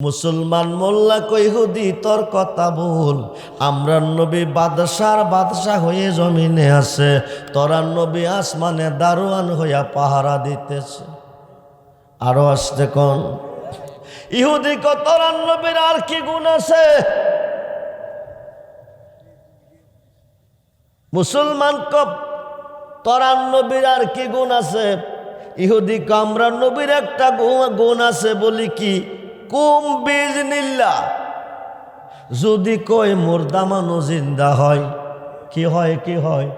মুসলমান মোল্লা কইহুদি তোর কথা বল, আমরা নবী বাদশাহ হয়ে জমিনে আছে, তোরা নবী আসমানে দারোয়ান হইয়া পাহারা দিতেছে। আরো আসতে কোন ইহুদি তোরা নবীর আর কি গুণ আছে? মুসলমান তোরা নবীর আর কি গুণ আছে? ইহুদি আমরা নবীর একটা গুণ আছে, বলি কি? কুম বিজনিল্লাহ। যদি কই মুর্দা মানুষ জিন্দা হয়, কি হয়? কি হয়?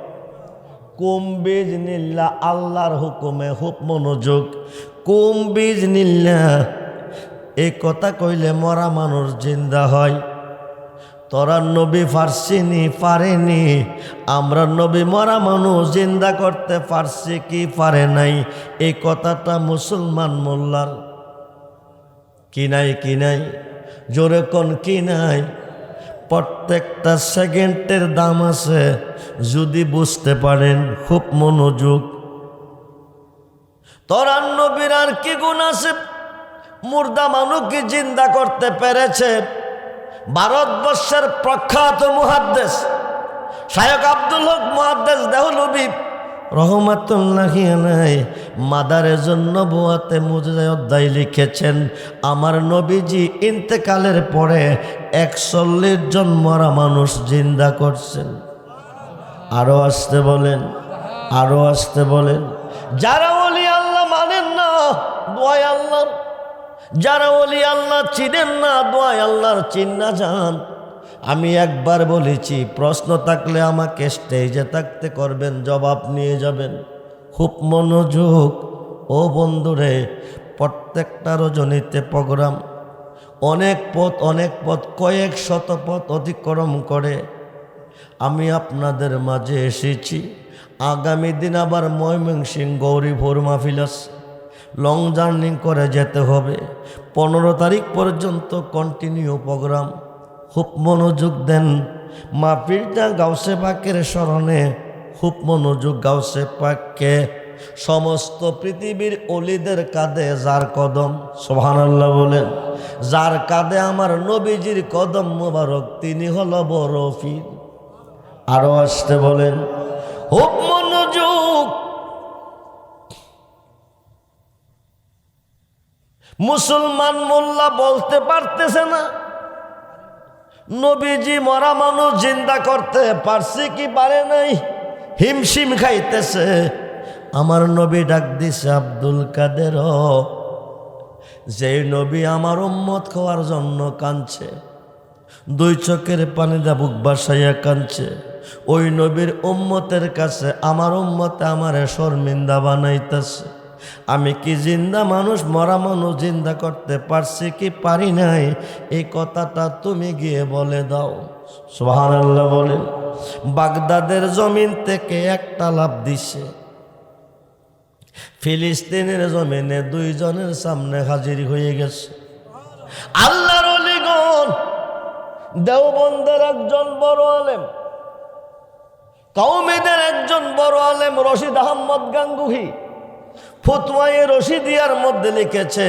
কুম বিজনিল্লাহ, আল্লাহর হুকুমে খুব মনোযোগ। কুম বিজনিল্লাহ, এই কথা কইলে মরা মানুষ জিন্দা হয়। তোরা নবী পারছিনি? পারেনি। আমরা নবী মরা মানুষ জিন্দা করতে পারছি কি পারে নাই? এই কথাটা মুসলমান মোল্লার কি নাই? কি নাই? জোরে কোন কি নাই? প্রত্যেকটা সেকেন্ডের দাম আছে, যদি বুঝতে পারেন। খুব মনোযোগ। তোরা নবীর আর কি গুণ আছে? মুর্দা মানুষকে জিন্দা করতে পেরেছে। ভারতবর্ষের প্রখ্যাত মুহাদ্দিস শায়খ আব্দুল হক মুহাদ্দিস দেহলভী রহমাতুল্লাহি আলাইহি মাদারেজুন নবুওয়াতে মুজিজায়ে অধ্যায় লিখেছেন, আমার নবীজি ইন্তেকালের পরে 41 জন মরা মানুষ জিন্দা করছেন। আরো আসতে বলেন, আরো আসতে বলেন। যারা ওলি আল্লাহ মানেন না, দোয়ায় আল্লাহ, যারা ওলি আল্লাহ চিনেন না, দোয়ায় আল্লাহর চিন্না যান। আমি একবার বলেছি, প্রশ্ন থাকলে আমাকে স্টেজে থাকতে করবেন, জবাব নিয়ে যাবেন। খুব মনোযোগ। ও বন্ধুরে, প্রত্যেকটা রজনীতে প্রোগ্রাম, অনেক পথ কয়েক শত পথ অতিক্রম করে আমি আপনাদের মাঝে এসেছি। আগামী দিন আবার ময়মনসিংহ গৌরীপুর মাহফিল আছে, লং জার্নি করে যেতে হবে। 15 তারিখ পর্যন্ত কন্টিনিউ প্রোগ্রাম। খুব মনোযোগ দেন। মাহফিলটা গাউসে পাকের স্মরণে। খুব মনোযোগ। গাউসে পাককে সমস্ত পৃথিবীর অলিদের কাঁধে যার কদম, সুবহানাল্লাহ বলেন, যার কাঁধে আমার নবীজির কদম মোবারক, তিনি হলো বড় পীর। আরো আসতে বলেন। খুব মনোযোগ। মুসলমান মোল্লা বলতে পারতেছে না নবীজি মরা মানুষ জিন্দা করতে পারছে কি পারে নাই? হিমশিম খাইতেছে। আমার নবী ডাক দিছে, আব্দুল কাদের, যে নবী আমার উম্মত খাওয়ার জন্য কাঁদছে, 2 চোখের পানিটা বুক বাসাইয়া কাঁদছে, ওই নবীর উম্মতের কাছে আমার উম্মতে আমারে শর্মিন্দা বানাইতেছে। আমি কি জিন্দা মানুষ মরা মানুষ জিন্দা করতে পারছি কি পারি নাই? এই কথাটা তুমি গিয়ে বলে দাও। সুবহানাল্লাহ বলেন। বাগদাদের জমিন থেকে একটা লাভ দিছে, ফিলিস্তিনের জমিনে 2 জনের সামনে হাজির হয়ে গেছে। আল্লাহর ওলিগণ, দেওবন্দের একজন বড় আলেম, কওমিদের একজন বড় আলেম রশিদ আহমদ গাঙ্গুহি ফতোয়ায়ে রশিদিয়ার মধ্যে লিখেছে,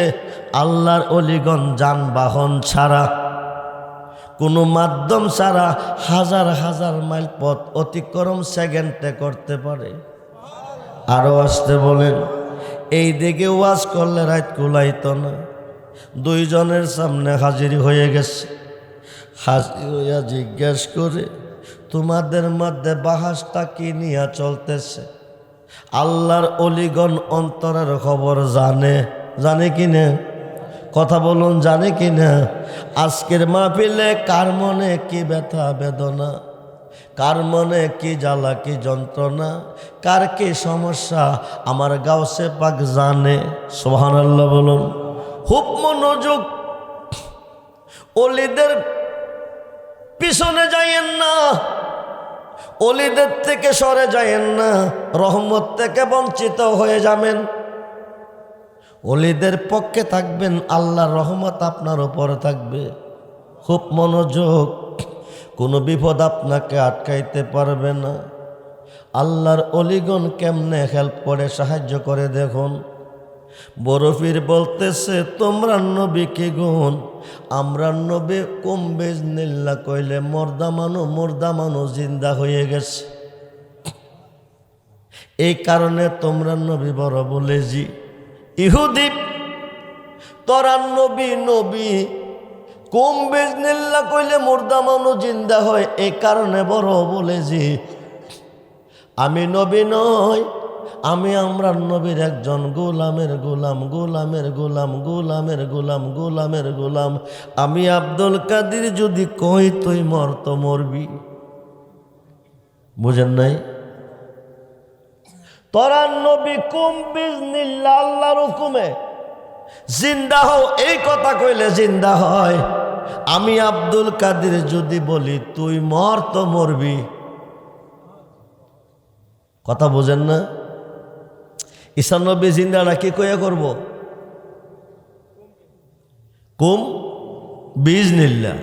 আল্লাহর ওলিগণ যানবাহন ছাড়া, কোনো মাধ্যম ছাড়া হাজার হাজার মাইল পথ অতিক্রম সেকেন্ডে করতে পারে। আরো আসতে বলেন। এই দিকে ওয়াজ করলে রাত কুলাইত না। 2 জনের সামনে হাজির হয়ে গেছে। হাজির হইয়া জিজ্ঞেস করে, তোমাদের মধ্যে বাহাসটা কি নিয়ে চলতেছে? আল্লাহর অলিগণ অন্তরের খবর জানে। জানে কি না? কথা বলুন, জানে কি না? আজকের মাহফিলে কার মনে কি ব্যথা বেদনা, কার মনে কি জ্বালা কি যন্ত্রণা, কার কি সমস্যা, আমার গাউসে পাক জানে। সুবহানাল্লাহ বলুন। খুব মনোযোগ। অলিদের পিছনে যাইয়েন না, অলিদের থেকে সরে যায়েন না, রহমত থেকে বঞ্চিত হয়ে যাবেন। অলিদের পক্ষে থাকবেন, আল্লাহর রহমত আপনার উপর থাকবে। খুব মনোযোগ। কোনো বিপদ আপনাকে আটকাইতে পারবে না। আল্লাহর অলিগণ কেমনে হেল্প করে, সাহায্য করে দেখুন। বরফির বলতেছে তোমরা নবীকে গুণ, আমরা নবী কম বিজনিল্লাহ কইলে মুর্দা মানুষ জিন্দা হয়ে গেছে। এই কারণে তোমরা নবী বড় বলে জি। ইহুদি তোরা নবী কম বিজনিল্লাহ কইলে মুর্দা মানুষ জিন্দা হয়, এই কারণে বড় বলে জি। আমি নবী নই, আমি আমরা নবীর একজন গোলামের গোলাম। আমি আব্দুল কাদের যদি কই তুই মর তো মরবি। বুঝেন নাই? তোরা নবী কুম বিজনিল্লাহ আল্লাহর হুকুমে জিন্দা হও, এই কথা কইলে জিন্দা হয়। আমি আব্দুল কাদের যদি বলি তুই মর তো মরবি। কথা বোঝেন না? ঈসা নবী জিন্দাটা কি কইয়া করব? কুম বিজনিল্লাহ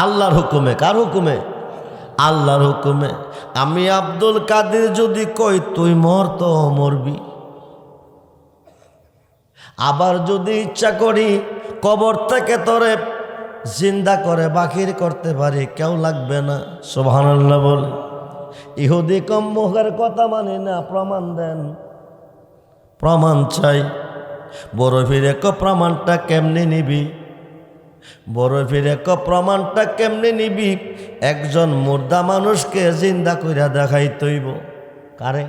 আল্লাহর হুকুমে। কার হুকুমে? আল্লাহর হুকুমে। আমি আব্দুল কাদের যদি কই তুই মর তো মরবি। আবার যদি ইচ্ছা করি কবর থেকে তোরে জিন্দা করে বাকির করতে পারি, কেউ লাগবে না। সুবহানাল্লাহ বল। ইহুদি কম মুখের কথা মানে না, প্রমাণ দেন। প্রমাণ চাই। বড় ফিরে প্রমাণটা কেমনে নিবি? বড় ফিরে প্রমাণটা কেমনে নিবি? একজন মুর্দা মানুষকে জিন্দা কইরা দেখাই তৈব। কারে?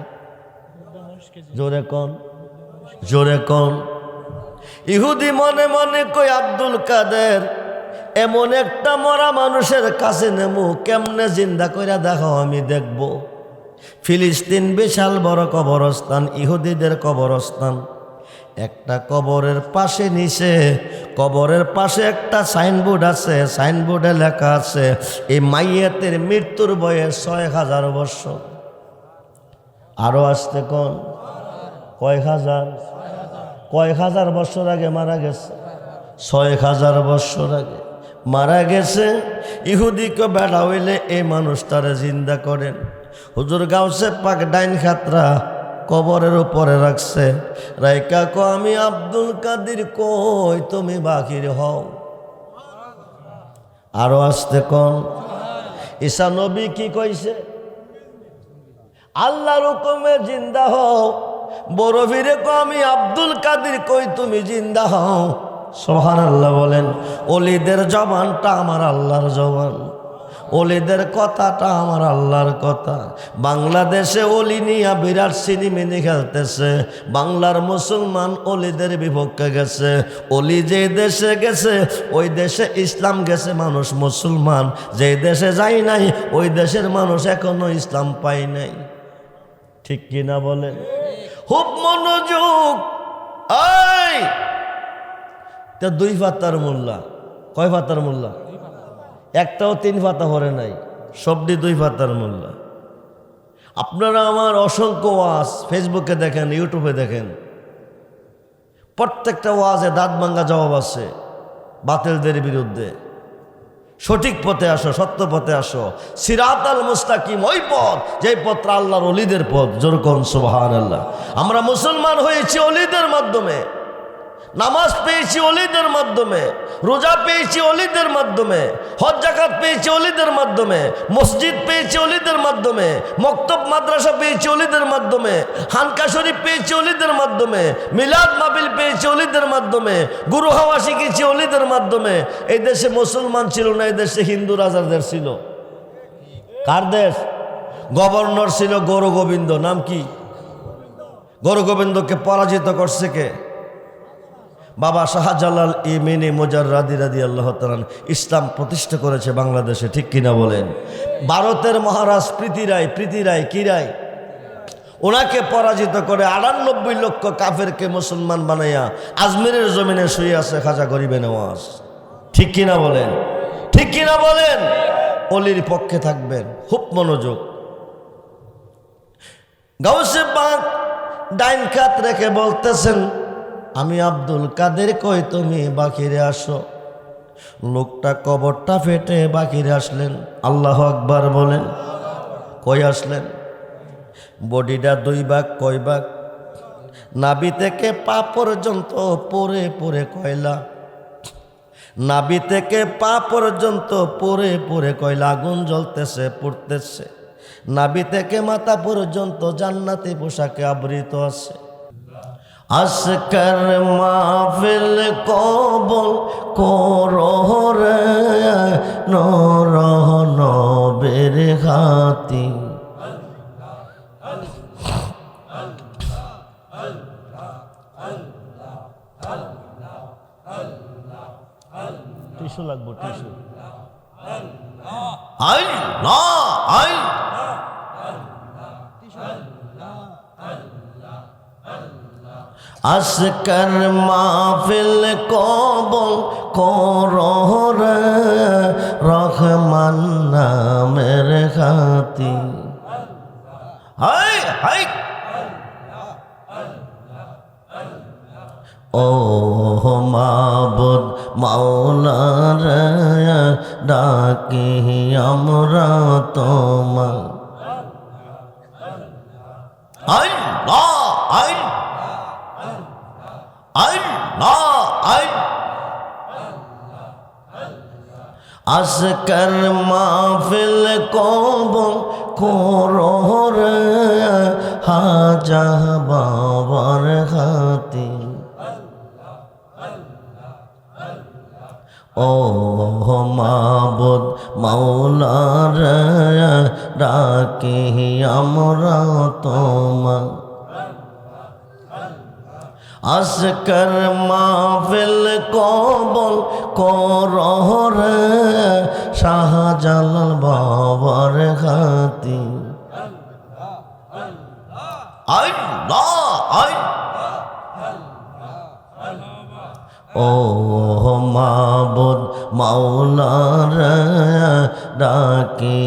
জোরে কন। ইহুদি মনে মনে কই আব্দুল কাদের এমন একটা মরা মানুষের কাছে নেমু, কেমনে জিন্দা কইরা দেখাও আমি দেখব। ফিলিস্তিন বিশাল বড় কবরস্থান, ইহুদিদের কবরস্থান। একটা কবরের পাশে নিচে, কবরের পাশে একটা সাইনবোর্ড আছে, সাইনবোর্ডে লেখা আছে এই মাইয়াতের মৃত্যুর বয়স ৬,০০০ বৎসর। আরো আসতে কোন কয় হাজার বৎসর আগে মারা গেছে? ৬,০০০ বৎসর আগে মারা গেছে। ইহুদিকে বেড়া হইলে এই মানুষটারে জিন্দা করেন। হুজুর গাউসে পাক ডাইন খাতরা কবরের উপরে রাখছে, রাইকা কো আমি আব্দুল কাদের কই তুমি বাকির হও। আরো আসতে কোন ঈসা নবী কি কইছে? আল্লাহর হুকুমে জিন্দা হও। বড় ফিরে কো আমি আব্দুল কাদের কই তুমি জিন্দা হও। সুবহানাল্লাহ বলেন। ওলিদের জবানটা আমার আল্লাহর জবান, ওলিদের কথাটা আমার আল্লাহর কথা। বাংলাদেশে ওলি নিয়া বিরাট সিনেমিনি খেলতেছে। বাংলার মুসলমান ওলিদের বিপক্ষে গেছে। ওলি যে দেশে গেছে ওই দেশে ইসলাম গেছে, মানুষ মুসলমান। যে দেশে যায় নাই ওই দেশের মানুষ এখনো ইসলাম পায় নাই। ঠিক কিনা বলেন? খুব মনোযোগ। এই তো 2 পাতার মোল্লা, কয় পাতার মোল্লা? একটাও 3 পাতা ভরে নাই, সবটি 2 পাতার মোল্লা। আপনারা আমার অসংখ্য ওয়াজ ফেসবুকে দেখেন, ইউটিউবে দেখেন, প্রত্যেকটা ওয়াজে দাঁত ভাঙ্গা জবাব আছে বাতিলদের বিরুদ্ধে। সঠিক পথে আসো, সত্য পথে আসো। সিরাতাল মুস্তাকিম ওই পথ, যেই পথটা আল্লাহর ওলিদের পথ। যেরকম সুবহানাল্লাহ। আমরা মুসলমান হয়েছি ওলিদের মাধ্যমে, নামাজ পেয়েছি ওলিদের মাধ্যমে, রোজা পেয়েছি ওলিদের মাধ্যমে, হজ যাকাত পেয়েছি ওলিদের মাধ্যমে, মসজিদ পেয়েছি ওলিদের মাধ্যমে, মক্তব মাদ্রাসা পেয়েছি ওলিদের মাধ্যমে, হানকা শরীফ পেয়েছি ওলিদের মাধ্যমে, মিলাদ মাহফিল পেয়েছি ওলিদের মাধ্যমে, গুরু হাওয়া শিখেছি ওলিদের মাধ্যমে। এই দেশে মুসলমান ছিল না, এই দেশে হিন্দু রাজাদের ছিল। কার দেশ? গভর্নর ছিল গৌর গোবিন্দ। নাম কি? গৌর গোবিন্দকে পরাজিত করছে কে? বাবা শাহজালাল ইমিনি মুজাররাদি রাদিয়াল্লাহু তাআলা ইসলাম প্রতিষ্ঠা করেছে বাংলাদেশে। ঠিক কিনা বলেন? ভারতের মহারাজ প্রীতিরায় কি রায়, ওনাকে পরাজিত করে ৯৮ লক্ষ কাফেরকে মুসলমান বানাইয়া আজমিরের জমিনে শুয়ে আছে খাজা গরিবে নওয়াজ। ঠিক কিনা বলেন? ঠিক কিনা বলেন? অলির পক্ষে থাকবেন, খুব মনোযোগ। গাউসে পাক ডাইন কাত রেখে বলতেছেন আমি আব্দুল কাদের কই তুমি বাকিরে আসো। লোকটা কবরটা ফেটে বাকিরে আসলেন। আল্লাহু আকবার বলেন। কই আসলেন? বডিটা 2 ভাগ, কয় ভাগ? নাভি থেকে পা পর্যন্ত পরে পরে কয়লা, নাভি থেকে পা পর্যন্ত পরে পরে কয়লা, আগুন জ্বলতেছে পুড়তেছে। নাভি থেকে মাথা পর্যন্ত জান্নাতি পোশাকে আবৃত আছে। আজকের মাহফিল কবুল করো রে নূর নবীর খাতি। টিস্যু লাগবো, টিস্যু। আজকের মাহফিল কবুল করো রে রহমান নামের খাতির। হাই হাই ও মাবুদ মাওলা রে ডাকি আমরা তোমার। আল্লাহ আজকের মাহফিল কবুল করো রে হাজা বাবার খাতির। ও মাবুদ মাওলা রে ডাকি আমরা তোমার। আজকের মাহফিল কবুল করো রে শাহজালাল বাবার খাতির। ও মাবুদ মাওলা রে ডাকি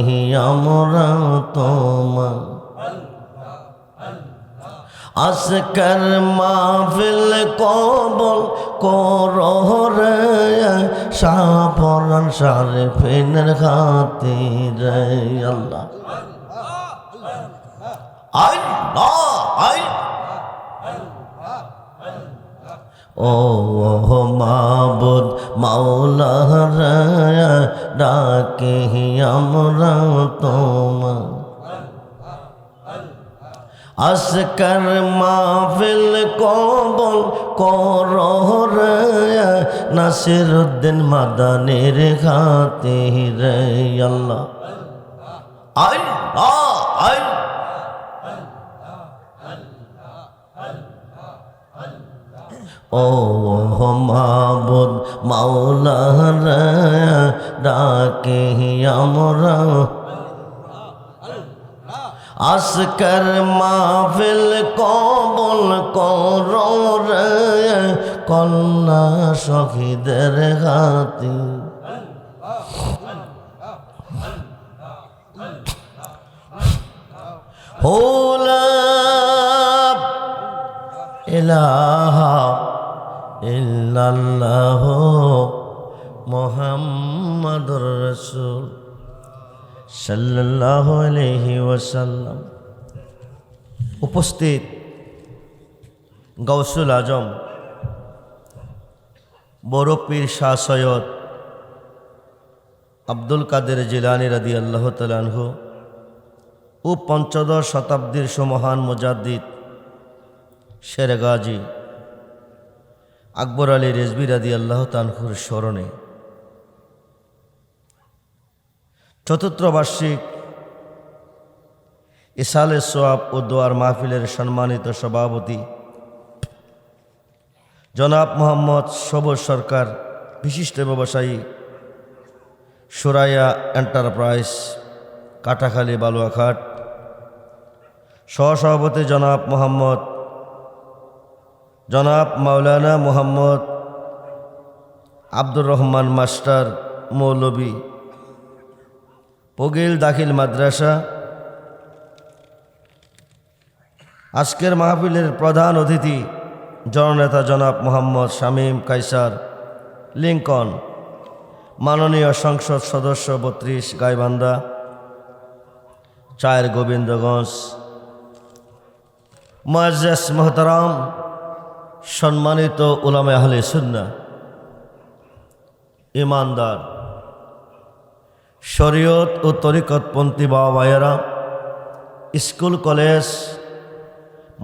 আমরা তোমার। আজকের মাহফিল কবুল করো রে শাহপরান শারিফিনের খাতির। আল্লাহ ও মাবুদ মাওলা রে ডাকি আমরা তোমার। আজকের মাহফিল কবুল করো রে নাসিরউদ্দিন মাদানির খাতির। আল্লাহ ও মাবুদ মাওলা রে ডাকি আমরা। আজকের মাহফিল কবুল করো রে কন্যা শহীদের খাতির। লা ইলাহা ইল্লাল্লাহ মুহাম্মাদুর রাসূল সাল্লাল্লাহু আলাইহি ওয়াসাল্লাম। উপস্থিত গৌসুল আজম বড় পীর শাহ সৈয়দ আব্দুল কাদের জিলানী রাদিয়াল্লাহু তাআলা আনহু ও পঞ্চদশ শতাব্দীর সুমহান মুজাদ্দিদ শের গাজী আকবর আলী রেজভী রাদিয়াল্লাহু তাআলা আনহুর স্মরণে চতুর্থ বার্ষিক ইসালে সোয়াব ও দোয়ার মাহফিলের সম্মানিত সভাপতি জনাব মোহাম্মদ সবুজ সরকার, বিশিষ্ট ব্যবসায়ী, সুরাইয়া এন্টারপ্রাইজ, কাটাখালী বালুয়াঘাট, সহসভাপতি জনাব মাওলানা মোহাম্মদ আব্দুর রহমান মাস্টার মৌলভী, পগিল দাখিল মাদ্রাসা। আজকের মাহফিলের প্রধান অতিথি জননেতা জনাব মোহাম্মদ শামীম কায়সার লিঙ্কন, মাননীয় সংসদ সদস্য 32 গাইবান্ধা 4 গোবিন্দগঞ্জ, মুআজ্জাজ মুহতারাম, সম্মানিত উলামায়ে আহলে সুন্নাহ, ইমানদার, শরীয়ত ও তরিকতপন্থী বাবা ভাইয়েরা, স্কুল কলেজ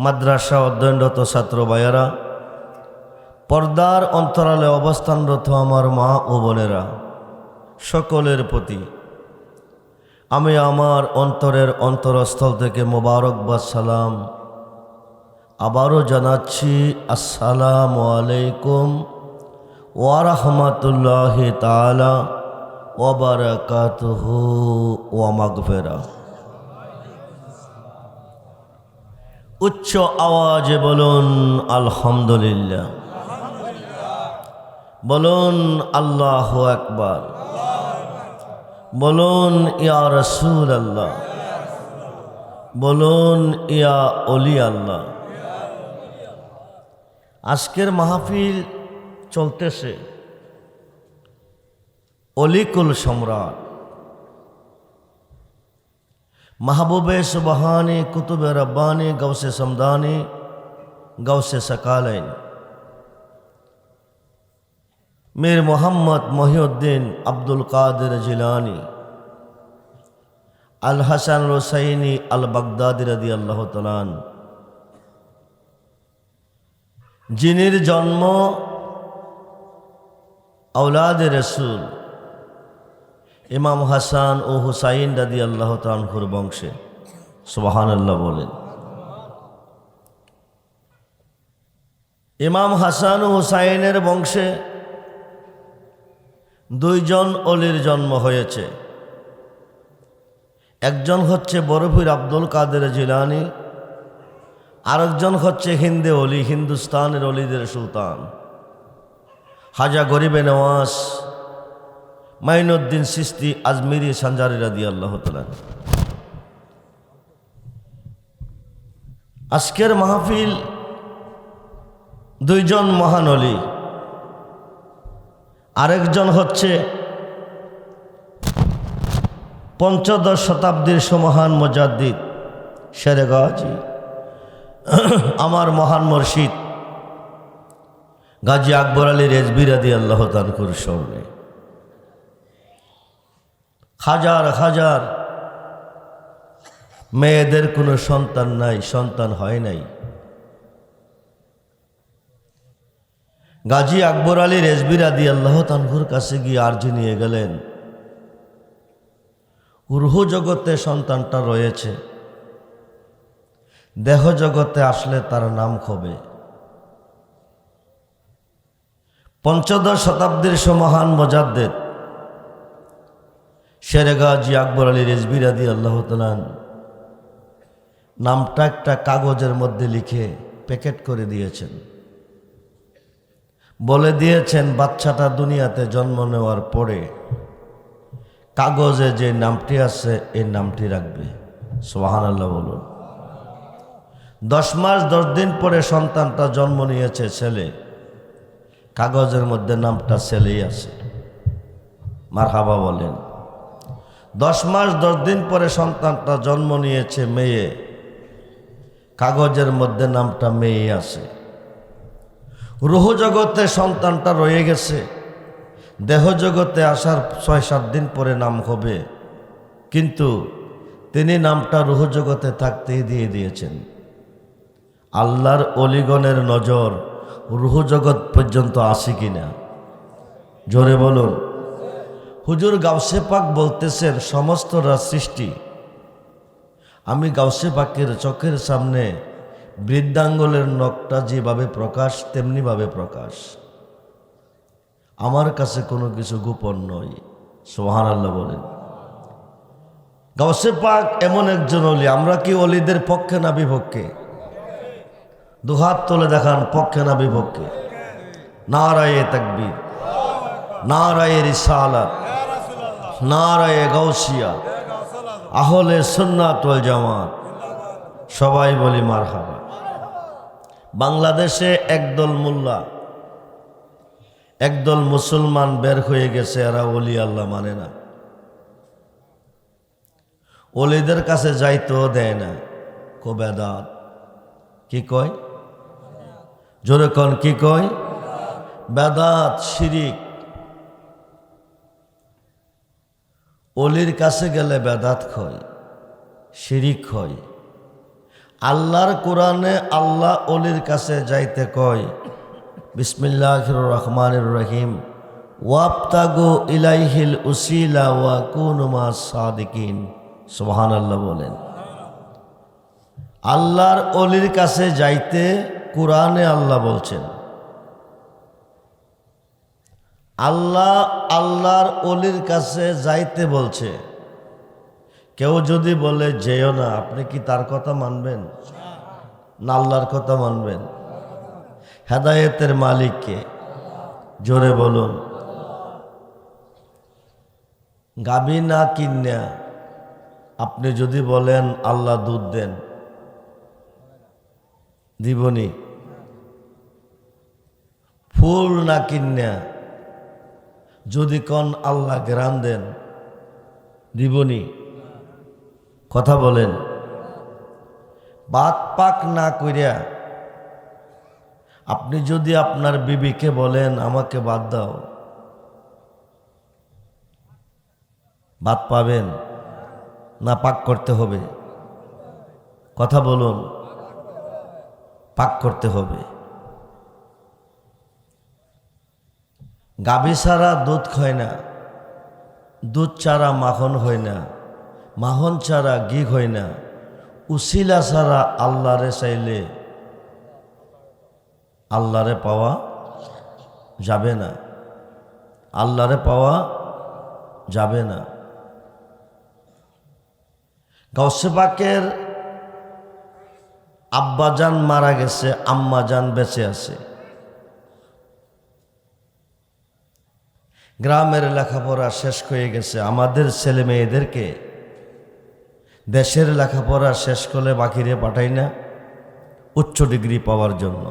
মাদ্রাসা অধ্যয়নরত ছাত্র ভাইয়েরা, পর্দার অন্তরালে অবস্থানরত আমার মা ও বোনেরা, সকলের প্রতি আমি আমার অন্তরের অন্তরস্থল থেকে মোবারকবাদ সালাম আবারও জানাচ্ছি। আসসালামু আলাইকুম ওয়া রাহমাতুল্লাহি তাআলা ওয়া বারাকাতুহু ওয়া মাগফিরা। উচ্চ আওয়াজে বলুন আলহামদুলিল্লাহ, বলুন আল্লাহু আকবার, বলুন ইয়া রাসূলুল্লাহ, বলুন ইয়া ওলি আল্লাহ। আজকের মাহফিল চলতেছে অলিকুল সম্রাট মাহবুবে সুবহানি কুতুবে রব্বানি গৌসে সমদানি গৌসে সকালাইন মীর মোহাম্মদ মহিউদ্দিন আব্দুল কাদের জিলানি আল হাসান হুসাইনি আল বাগদাদি রাদিয়াল্লাহু তাআলা আনহু, যিনির জন্ম আওলাদে রসুল ইমাম হাসান ও হুসাইন রাদিয়াল্লাহু তাআলা আনহুর বংশে। সুবহানাল্লাহ বলেন। ইমাম হাসান ও হুসাইনের বংশে দুইজন অলির জন্ম হয়েছে। একজন হচ্ছে বরফির আব্দুল কাদের জিলানি, আরেকজন হচ্ছে হিন্দে অলি, হিন্দুস্তানের অলিদের সুলতান হাজা গরিবে নওয়াজ মাইনুদ্দিন চিশতি আজমিরি সানজারি রাদিয়াল্লাহু তাআলা। আজকের মাহফিল দুইজন মহান অলি, আরেকজন হচ্ছে পঞ্চদশ শতাব্দীর সমহান মুজাদ্দিদ শেরে গাজী, আমার মহান মুর্শিদ গাজী আকবর আলী রেজভী রাদিয়াল্লাহু তাআলা আনহুর স্মরণে হাজার হাজার মেয়েদের কোনো সন্তান নাই, সন্তান হয় নাই। গাজী আকবর আলী রেজভী রাদিয়াল্লাহু তাআলা আনহুর কাছে গিয়ে আরজি নিয়ে গেলেন, রূহ জগতে সন্তানটা রয়েছে, দেহ জগতে আসলে তার নাম হবে। পঞ্চদশ শতাব্দীর সমহান মুজাদ্দিদ শেরে গাজী আকবর আলী রেজভী রাদিয়াল্লাহু তাআলা নামটা একটা কাগজের মধ্যে লিখে প্যাকেট করে দিয়েছেন, বলে দিয়েছেন বাচ্চাটা দুনিয়াতে জন্ম নেওয়ার পরে কাগজে যে নামটি আছে এই নামটি রাখবে। সুবহানাল্লাহ বলুন। 10 মাস 10 দিন পরে সন্তানটা জন্ম নিয়েছে ছেলে, কাগজের মধ্যে নামটা ছেলেই আছে। মারহাবা বলেন। 10 মাস 10 দিন পরে সন্তানটা জন্ম নিয়েছে মেয়ে, কাগজের মধ্যে নামটা মেয়ে আছে। রূহ জগতে সন্তানটা রয়ে গেছে, দেহ জগতে আসার 6-7 দিন পরে নাম হবে, কিন্তু তিনি নামটা রূহ জগতে থাকতেই দিয়ে দিয়েছেন। আল্লাহর অলিগণের নজর রূহ জগৎ পর্যন্ত আসে কিনা জোরে বলুন। হুজুর গাউসে পাক বলতেছেন সমস্তরা সৃষ্টি, আমি গাউসে পাকের চোখের সামনে বৃদ্ধাঙ্গুলের নখটা যেভাবে প্রকাশ তেমনিভাবে প্রকাশ, আমার কাছে কোনো কিছু গোপন নয়। সুবহানাল্লাহ বলেন। গাউসে পাক এমন একজন অলি, আমরা কি অলিদের পক্ষে না বিপক্ষে? দুহাত তুলে দেখান, পক্ষে না বিপক্ষে? নারায়ে তাকবীর, নারায়ে রিসালাত, নারায়ে গাউসিয়া, আহলে সুন্নাত ওয়াল জামাত, সবাই বলি মারহাবা। বাংলাদেশে একদল মোল্লা, একদল মুসলমান বের হয়ে গেছে, এরা ওলি আল্লাহ মানে না, ওলিদের কাছে যাইতেও দেয় না, কো বেদাত। কি কয়? জোরে কোন কি কয়? বেদাত, শিরিক। অলির কাছে গেলে বেদাত হয়, শিরিক হয়। আল্লাহর কোরআনে আল্লাহ অলির কাছে যাইতে কয় বিসমিল্লাহির রহমানির রহিম, ওয়াবতাগু ইলাইহিল উসিলা ওয়া কুনু মাস সাদিকিন। সুবহানাল্লাহ বলেন। আল্লাহর অলির কাছে যাইতে কোরআনে আল্লাহ বলছেন। আল্লাহ আল্লাহর অলির কাছে যাইতে বলছে। কেউ যদি বলে যেও না, আপনি কি তার কথা মানবেন না আল্লাহর কথা মানবেন? হেদায়েতের মালিককে জোরে বলুন। গাবি না কিন্যা আপনি যদি বলেন আল্লাহ দুধ দেন, দিবনি? ফুল না কিন্যা যদি কোন আল্লাহ গ্রাম দেন, দিবনি? কথা বলেন। বাত পাক না কইরা আপনি যদি আপনার বিবিকে বলেন আমাকে বাদ দাও, বাদ পাবেন না পাক করতে হবে? কথা বলুন। পাক করতে হবে। গাভী ছাড়া দুধ খায় না, দুধ ছাড়া মাখন হয় না, মাখন ছাড়া ঘি হয় না। উসিলা ছাড়া আল্লাহরে চাইলে আল্লাহরে পাওয়া যাবে না, আল্লাহরে পাওয়া যাবে না। গাউসে পাকের আব্বাজান মারা গেছে, আম্মাজান বেঁচে আছে। গ্রামের লেখাপড়া শেষ হয়ে গেছে। আমাদের ছেলে মেয়েদেরকে দেশের লেখাপড়া শেষ করলে বাকিরে পাঠাই না উচ্চ ডিগ্রি পাওয়ার জন্য।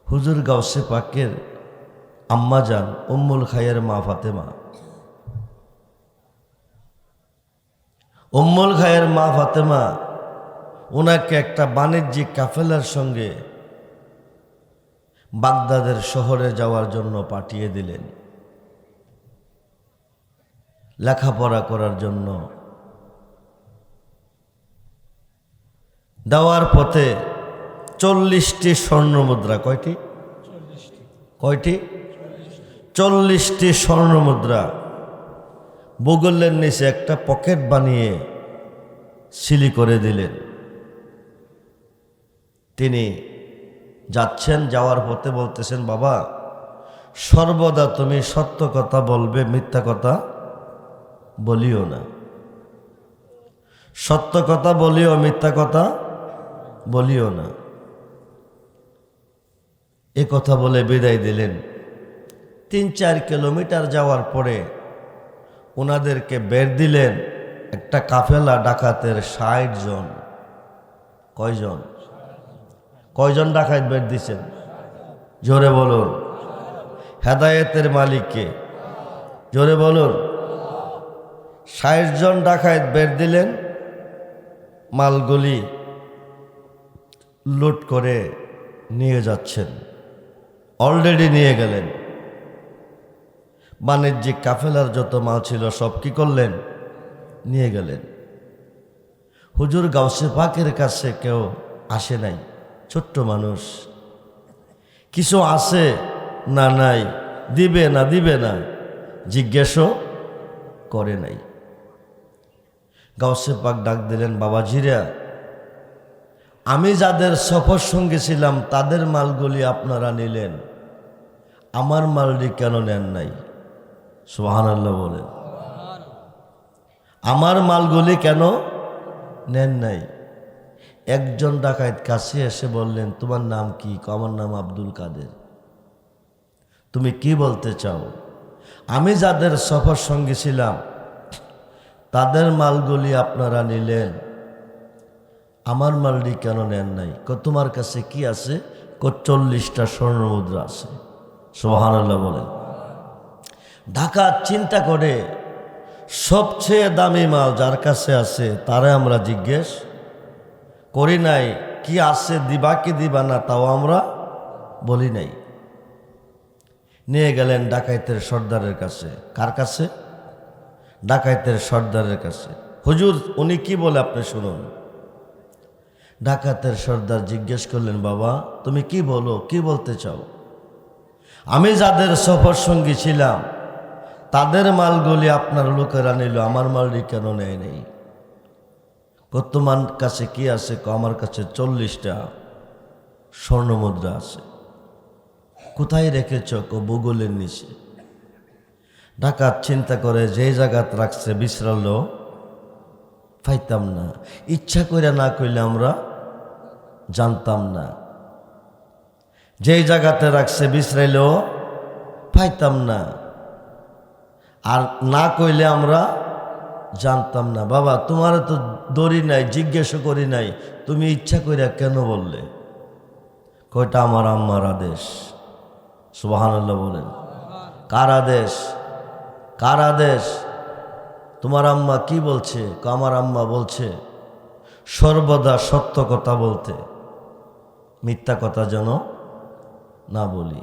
হুজুর গাউসে পাকের আম্মাজান উম্মুল খায়ের মা ফাতেমা, উম্মুল খায়ের মা ফাতেমা ওনাকে একটা বাণিজ্যিক কাফেলার সঙ্গে বাগদাদের শহরে যাওয়ার জন্য পাঠিয়ে দিলেন, লেখাপড়া করার জন্য। দেওয়ার পথে 40টি স্বর্ণ মুদ্রা, কয়টি? 40টি স্বর্ণ মুদ্রা বগলের নিচে একটা পকেট বানিয়ে সিলি করে দিলেন। তিনি যাচ্ছেন, যাওয়ার পথে বলতেছেন, বাবা সর্বদা তুমি সত্য কথা বলবে, মিথ্যা কথা বলিও না। সত্য কথা বলিও, মিথ্যা কথা বলিও না। এ কথা বলে বিদায় দিলেন। 3-4 কিলোমিটার যাওয়ার পরে ওনাদেরকে বের দিলেন একটা কাফেলা ডাকাতের 60 জন। কয়জন? কয়জন ডাকাত বের দিছেন? জোরে বলুন। হেদায়েতের মালিককে জোরে বলুন। 60 জন ডাকাত বের দিলেন, মালগুলি লুট করে নিয়ে যাচ্ছেন। অলরেডি নিয়ে গেলেন। বাণিজ্যিক কাফেলার যত মাল ছিল সব কি করলেন? নিয়ে গেলেন। হুজুর গাউসে পাকের কাছে কেউ আসে নাই, ছোট্ট মানুষ। কিছু আছে না নাই, দিবে না দিবে না জিজ্ঞেসও করে নাই। গাউসে পাক ডাক দিলেন, বাবাজিরা আমি যাদের সফর সঙ্গে ছিলাম তাদের মালগুলি আপনারা নিলেন, আমার মালটি কেন নেন নাই? সুবহানাল্লাহ বলেন। আমার মালগুলি কেন নেন নাই? একজন ডাকাত কাছে এসে বললেন, তোমার নাম কি? আমার নাম আব্দুল কাদের। তুমি কি বলতে চাও? আমি যাদের সফর সঙ্গী ছিলাম তাদের মালগুলি আপনারা নিলেন, আমার মালটি কেন নেন নাই? তোমার কাছে কি আছে? 40টা স্বর্ণ মুদ্রা আছে। সুবহানাল্লাহ বলেন। ডাকাত চিন্তা করে সবচেয়ে দামি মাল যার কাছে আছে তারে আমরা জিজ্ঞেস করি নাই কি আছে, দিবা কি দিবা না তাও আমরা বলি নাই। নিয়ে গেলেন ডাকাইতের সর্দারের কাছে। কার কাছে? ডাকাইতের সর্দারের কাছে। হুজুর উনি কি বলে আপনি শুনুন। ডাকাতের সর্দার জিজ্ঞেস করলেন, বাবা তুমি কি বলো, কি বলতে চাও? আমি যাদের সফর সঙ্গী ছিলাম তাদের মালগুলি আপনার লোকেরা নিল, আমার মালটি কেন নেয় নেই? তোমার কাছে কি আছে? আমার কাছে 40টা স্বর্ণ মুদ্রা আছে। কোথায় রেখেছ? ভূগোলের নিচে। ডাকাত চিন্তা করে যে জায়গাত রাখছে বিশ্রালো পাইতাম না, ইচ্ছা করে না কইলে আমরা জানতাম না। যেই জায়গাতে রাখছে বিশ্রাইলেও পাইতাম না, আর না কইলে আমরা জানতাম না। বাবা তোমার তো দড়ি নাই, জিজ্ঞেস করি নাই, তুমি ইচ্ছা কইরা কেন বললে? কয়টা আমার আম্মার আদেশ। সুবহানাল্লাহ বলেন। কার আদেশ? কার আদেশ? তোমার আম্মা কি বলছে? আমার আম্মা বলছে সর্বদা সত্য কথা বলতে, মিথ্যা কথা যেন না বলি।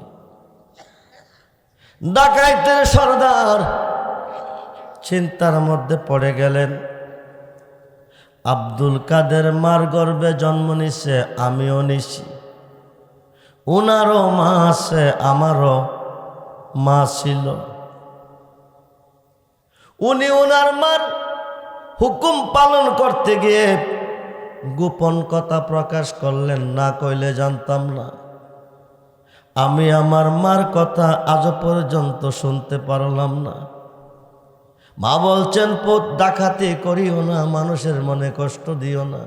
ডাকাইতের সর্দার চিন্তার মধ্যে পড়ে গেলেন। আব্দুল কাদের মার গর্ভে জন্ম নিছে, আমিও নিছি। উনারও মা আছে, আমারও মা ছিল। উনি ওনার মার হুকুম পালন করতে গিয়ে গোপন কথা প্রকাশ করলেন, না কইলে জানতাম না। আমি আমার মার কথা আজ পর্যন্ত শুনতে পারলাম না। মা বলছেন, পুত ডাকাতি করিও না, মানুষের মনে কষ্ট দিও না।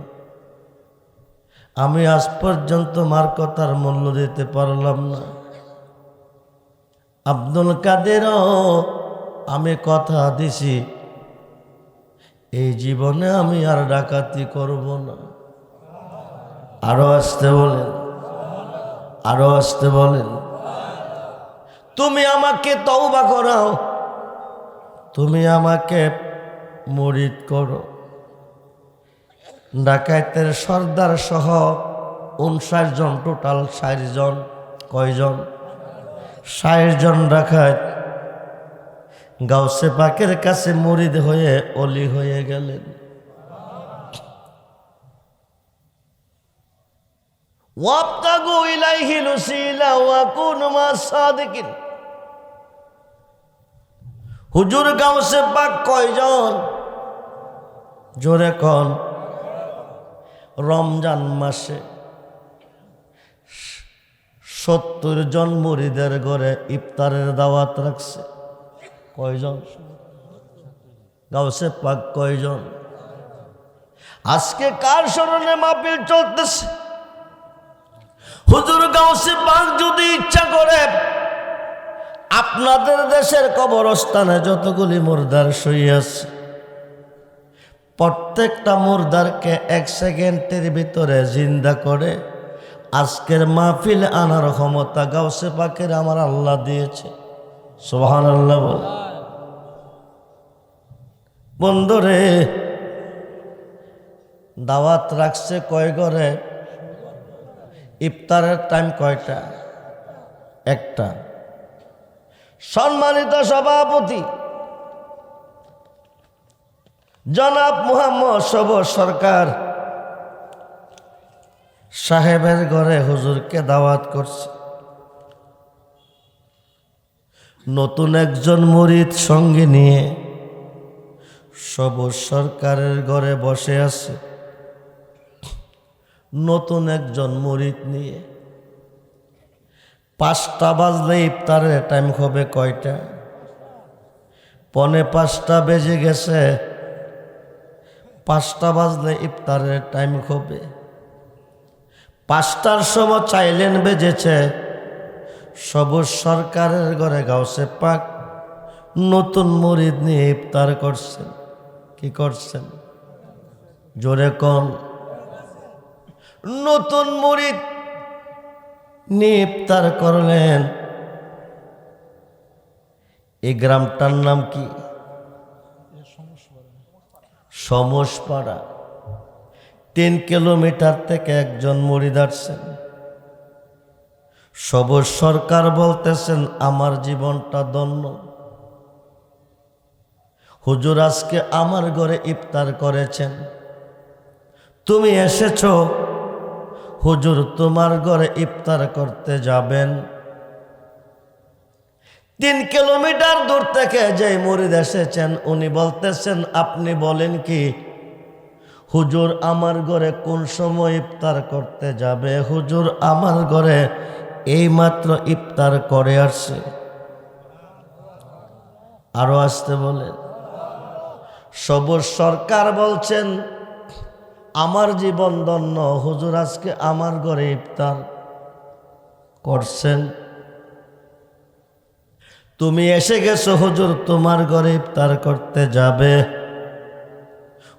আমি আজ পর্যন্ত মার কথার মূল্য দিতে পারলাম না। আব্দুল কাদেরও আমি কথা দিছি, এই জীবনে আমি আর ডাকাতি করব না। আরো আসতে বলেন, আরো আসতে বলেন। তুমি আমাকে তওবা করাও, তুমি আমাকে মুরিদ করো। ডাকাইতের সর্দার সহ 59 জন, টোটাল 60 জন। কয়জন? 60 জন ডাকাইত গাউসে পাকের কাছে মুরিদ হয়ে অলি হয়ে গেলেন। ওয়াবতাগু ইলাইহিল ওসিলা ওয়া কুনু মাস-সাদিকিন। হুজুর গাউসে পাক কয়জন? জোরে কোন। রমজান মাসে 70 জন মুরিদের ঘরে ইফতারের দাওয়াত রাখছে। কয়জন? গাউসে পাক কয়জন? আজকে কার স্মরণে মাহফিল চলতেছে? হুজুর গাউসে পাক যদি ইচ্ছা করে আপনাদের দেশের কবরস্থানে যতগুলি মুর্দার শুইয়াছে প্রত্যেকটা মুর্দারকে 1 সেকেন্ডের ভিতরে জিন্দা করে আজকের মাহফিল আনার ক্ষমতা গাউসে পাকের আমার আল্লাহ দিয়েছে। সুবহানাল্লাহ বল। বন্ধুরে, দাওয়াত রাখছে কয় ঘরে? ইফতারের টাইম কয়টা? 1টা। সম্মানিত সভাপতি জনাব মুহাম্মদ সবর সরকার সাহেবের ঘরে হুজুরকে দাওয়াত করছে। নতুন একজন মুরিদ সঙ্গে নিয়ে সবর সরকারের ঘরে বসে আছে। নতুন একজন মুরিদ নিয়ে 5টা বাজলে ইফতারের টাইম হবে কয়টা? 4:45 বেজে গেছে। 5টা বাজলে ইফতারের টাইম হবে। 5টার সময় চাইলেন বেজেছে। সবুজ সরকারের ঘরে গাউসে পাক নতুন মুরিদ নিয়ে ইফতার করছেন। কি করছেন? জোরে কোন। নতুন মুরিদ নিয়ে ইফতার করলেন। এই গ্রামটার নাম কি? সমসপাড়া। 3 কিলোমিটার থেকে একজন মুরিদ আসছেন। সবুজ সরকার বলতেছেন, আমার জীবনটা ধন্য, হুজুর আজকে আমার ঘরে ইফতার করেছেন, তুমি এসেছো, হুজুর তোমার ঘরে ইফতার করতে যাবেন। 3 কিলোমিটার দূর থেকে যে মুরিদ এসেছেন উনি বলতেছেন, আপনি বলেন কি হুজুর আমার ঘরে কোন সময় ইফতার করতে যাবে? হুজুর আমার ঘরে এইমাত্র ইফতার করে আসছে। আরো আসতে বলেন। সবুজ সরকার বলছেন, আমার জীবন ধন্য, হুজুর আজকে আমার ঘরে ইফতার করছেন, তুমি এসে গেছো, হুজুর তোমার ঘরে ইফতার করতে যাবে।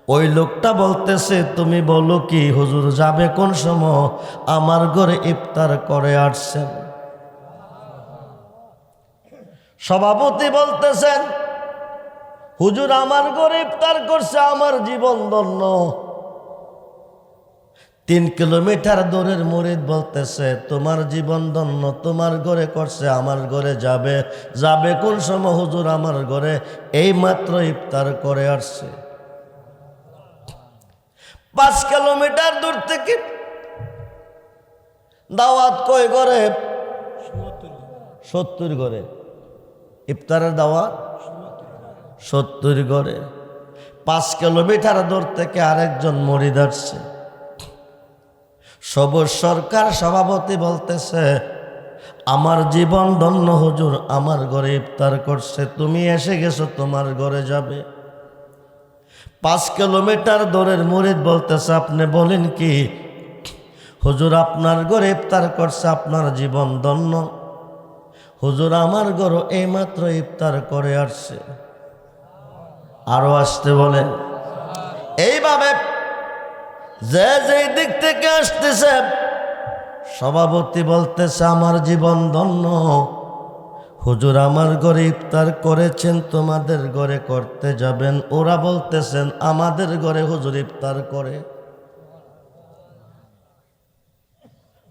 ওই লোকটা বলতেছে, তুমি বলো কি হুজুর যাবে কোন সময়? আমার ঘরে ইফতার করে আসছেন। সভাপতি বলতেছেন, হুজুর আমার ঘরে ইফতার করছে, আমার জীবন ধন্য। 3 কিলোমিটার দূরের মুরিদ বলতেছে, তোমার জীবন ধন্য, তোমার ঘরে করছে, আমার ঘরে যাবে। যাবে কোন সময়? হুজুর আমার ঘরে এই মাত্র ইফতার করে আসছে। 5 কিলোমিটার দূর থেকে দাওয়াত কই ঘরে? 70 ঘরে ইফতারের দাওয়াত 70 ঘরে। 5 কিলোমিটার দূর থেকে আরেকজন মুরিদ আসছে। সবুজ সরকার সভাপতি বলতেছে, আমার জীবন ধন্য, হুজুর আমার ঘরে ইফতার করছে, তুমি এসে গেছো, তোমার ঘরে যাবে। 5 কিলোমিটার দূরের মুরিদ বলতেছে, আপনি বলেন কি হুজুর আপনার ঘরে ইফতার করছে, আপনার জীবন ধন্য, হুজুর আমার ঘরে এইমাত্র ইফতার করে আসছে। আরো আসতে বলেন। এইভাবে যে যেই দিক থেকে আসতেছে সভাপতি বলতেছে, আমার জীবন ধন্য, হুজুর আমার ঘরে ইফতার করেছেন, তোমাদের ঘরে করতে যাবেন। ওরা বলতেছেন, আমাদের ঘরে হুজুর ইফতার করে।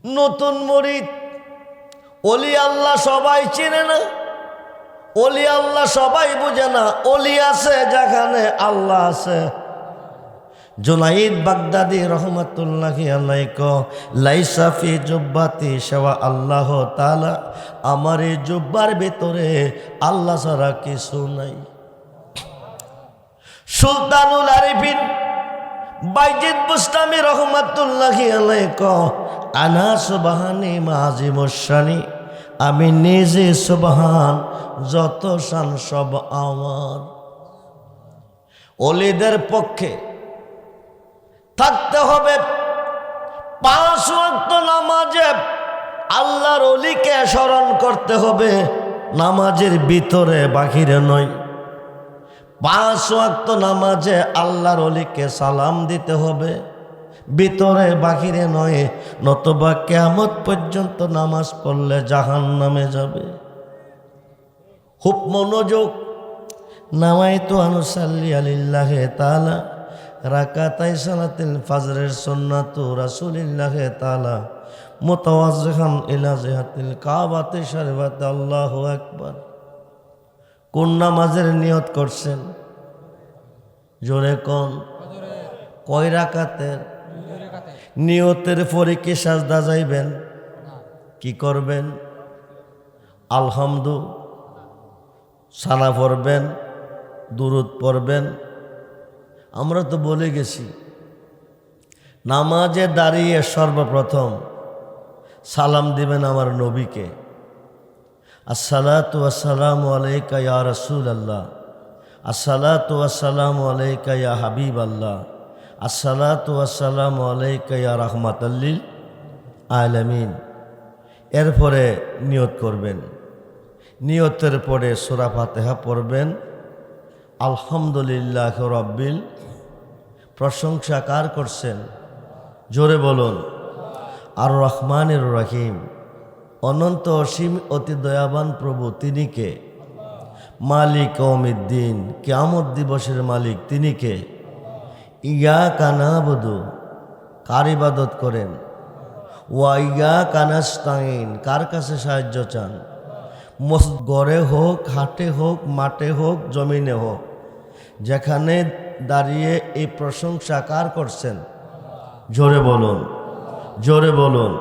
নতুন মুরিদ, ওলি আল্লাহ সবাই চিনে না, ওলি আল্লাহ সবাই বুঝে না। ওলি আছে যেখানে আল্লাহ আছে। জুনাইদ বাগদাদি রহমাতুল্লাহি আলাইহি কয়, লাইসা ফি জুব্বাতি শাওয়া আল্লাহ তাআলা, আমার এই জুব্বার ভিতরে আল্লাহ ছাড়া কিছু নাই। সুলতানুল আরিফিন বাইজিদ বুস্তামি রহমাতুল্লাহি আলাইহি কয়, আনা সুবহানি মাযিমুশ শানি, আমি নিজে সুবহান, যত শান সব আমার। ওলিদের পক্ষে থাকতে হবে 5 ওয়াক্ত নামাজে আল্লাহর ওলিকে স্মরণ করতে হবে, নামাজের ভিতরে বাহিরে নয়। 5 ওয়াক্ত নামাজে আল্লাহর ওলিকে সালাম দিতে হবে, ভিতরে বাহিরে নয়, নতুবা কিয়ামত পর্যন্ত নামাজ পড়লে জাহান্নামে যাবে। খুব মনোযোগ। নাওয়াইতু আনুসাল্লি আলিল্লাহি তাআলা রাকাতাই সালাতিল ফজরের সুন্নাতু রাসূলিল্লাহি তাআলা মুতাওয়াজ্জিহান ইলা জিহাতিল কাবাতি শরীফাতে, আল্লাহু আকবার। কোন নামাজের নিয়ত করছেন? জোরে কোন? কয় রাকাতের? নিয়তের পরে কি সাজদা যাইবেন? কি করবেন? আলহামদু সানা পড়বেন, দুরুদ পড়বেন। আমরা তো বলে গেছি, নামাজে দাঁড়িয়ে সর্বপ্রথম সালাম দিবেন আমার নবীকে, আসসালাতু ওয়াসসালামু আলাইকা ইয়া রাসূলুল্লাহ, আসসালাতু ওয়াসসালামু আলাইকা ইয়া হাবিবাল্লাহ, আসসালাতু ওয়াসসালামু আলাইকা ইয়া রাহমাতাল লিল আলামিন। এরপরে নিয়ত করবেন, নিয়তের পরে সূরা ফাতিহা পড়বেন। আলহামদুলিল্লাহ রাব্বিল, প্রশংসা কার করছেন? জোরে বলুন। আর রহমানির রহিম, অনন্ত অসীম অতি দয়াবান প্রভু, তিনি কে? মালিক ইয়াউমিদ্দিন, কিয়ামত দিবসের মালিক তিনি কে? ইয়াকা নাবুদু কার ইবাদত করেন? ওয়াইয়া কানাস্তাইন, কার কাছে সাহায্য চান? গড়ে হোক, হাটে হোক, মাঠে হোক, জমিনে হোক, যেখানে দাঁড়িয়ে এই প্রশংসা কার করছেন? জোরে বলুন, জোরে বলুন।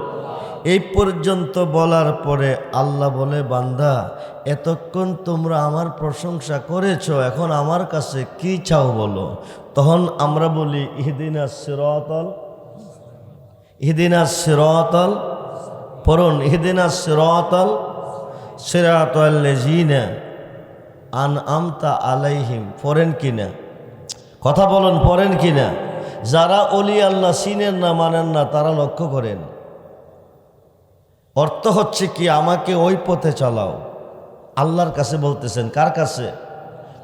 এই পর্যন্ত বলার পরে আল্লাহ বলে, বান্দা এতক্ষণ তোমরা আমার প্রশংসা করেছো, এখন আমার কাছে কি চাও বলো। তখন আমরা বলি ইহদিনাস সিরাতাল, ইহদিনাস সিরাতাল, পড়ুন ইহদিনাস সিরাতাল সিরাতাল লাযিনা আনআমতা আলাইহিম। পড়েন কিনা? কথা বলুন, পড়েন কিনা? যারা ওলি আল্লাহ চিনেন না, মানেন না, তারা লক্ষ্য করেন। অর্থ হচ্ছে কি, আমাকে ওই পথে চালাও। আল্লাহর কাছে বলতেছেন, কার কাছে?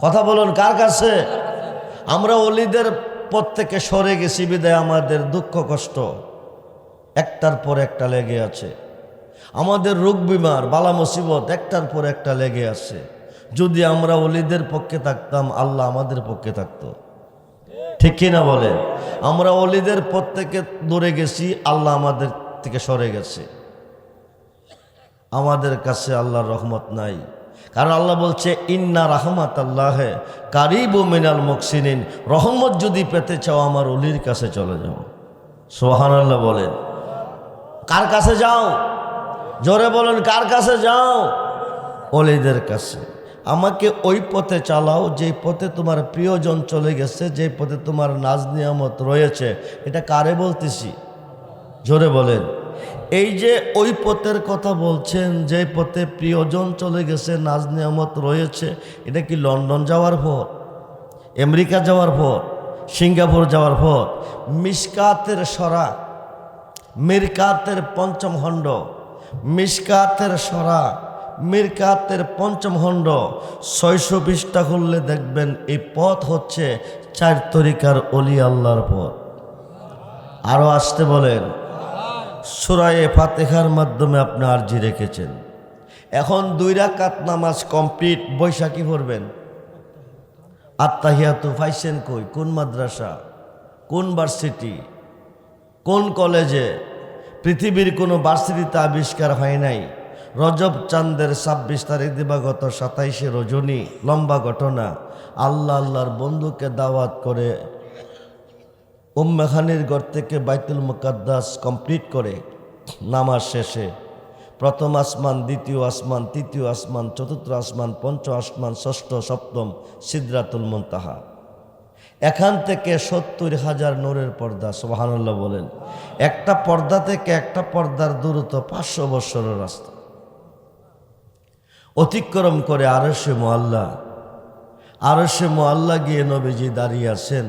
কথা বলুন, কার কাছে? আমরা ওলিদের পথ থেকে সরে গেছি বিদায় আমাদের দুঃখ কষ্ট একটার পর একটা লেগে আছে। আমাদের রোগ বিমার বালা মুসিবত একটার পর একটা লেগে আছে। যদি আমরা ওলিদের পক্ষে থাকতাম, আল্লাহ আমাদের পক্ষে থাকতো। ঠিক কিনা বলেন? আমরা ওলিদের পথ থেকে দূরে গেছি, আল্লাহ আমাদের থেকে সরে গেছে। আমাদের কাছে আল্লাহর রহমত নাই, কারণ আল্লাহ বলছে ইন্না রাহমাতাল্লাহি কারিবু মিনাল মুহসিনিন। রহমত যদি পেতে চাও আমার ওলির কাছে চলে যাও। সুবহানাল্লাহ বলেন। কার কাছে যাও? জোরে বলেন, কার কাছে যাও? ওলিদের কাছে। আমাকে ওই পথে চালাও যে পথে তোমার প্রিয়জন চলে গেছে, যে পথে তোমার নাজ নিয়ামত রয়েছে। এটা কারে বলতেছি? জোরে বলেন। এই যে ওই পথের কথা বলছেন, যে পথে প্রিয়জন চলে গেছে, নাজ নিয়ামত রয়েছে, এটা কি লন্ডন যাওয়ার পথ, আমেরিকা যাওয়ার পথ, সিঙ্গাপুর যাওয়ার পথ? মিশকাতের সরা, মিরকাতের পঞ্চম খণ্ড, মিশকাতের সরা, মিরকাতের পঞ্চম খণ্ড 600 পৃষ্ঠা খুললে দেখবেন এই পথ হচ্ছে 4 তরিকার অলি আল্লাহর পথ। আরো আসতে বলেন। সূরা ফাতিহার মাধ্যমে আপনি আরজি রেখেছেন। এখন 2 রাকাত নামাজ কমপ্লিট, বৈশাখী পড়বেন। আত্তাহিয়াতু পাইছেন কই? কোন মাদ্রাসা, কোন ভার্সিটি, কোন কলেজে? পৃথিবীর কোনো ভার্সিটিতে আবিষ্কার হয় নাই। রজব চাঁদের 26 তারিখ দিবাগত 27শে রজনী, লম্বা ঘটনা। আল্লাহ আল্লাহর বন্ধুকে দাওয়াত করে উম্মে খানির ঘর থেকে বাইতুল মুকাদ্দাস কমপ্লিট করে নামাজ শেষে প্রথম আসমান, দ্বিতীয় আসমান, তৃতীয় আসমান, চতুর্থ আসমান, পঞ্চম আসমান, ষষ্ঠ, সপ্তম সিদরাতুল মুনতাহা। এখান থেকে 70,000 নূরের পর্দা। সুবহানাল্লাহ বলেন। একটা পর্দা থেকে একটা পর্দার দূরত্ব 500 বছরের রাস্তা অতিক্রম করে আরশে মুআল্লা। আরশে মুআল্লা গিয়ে নবীজি দাঁড়িয়ে আছেন,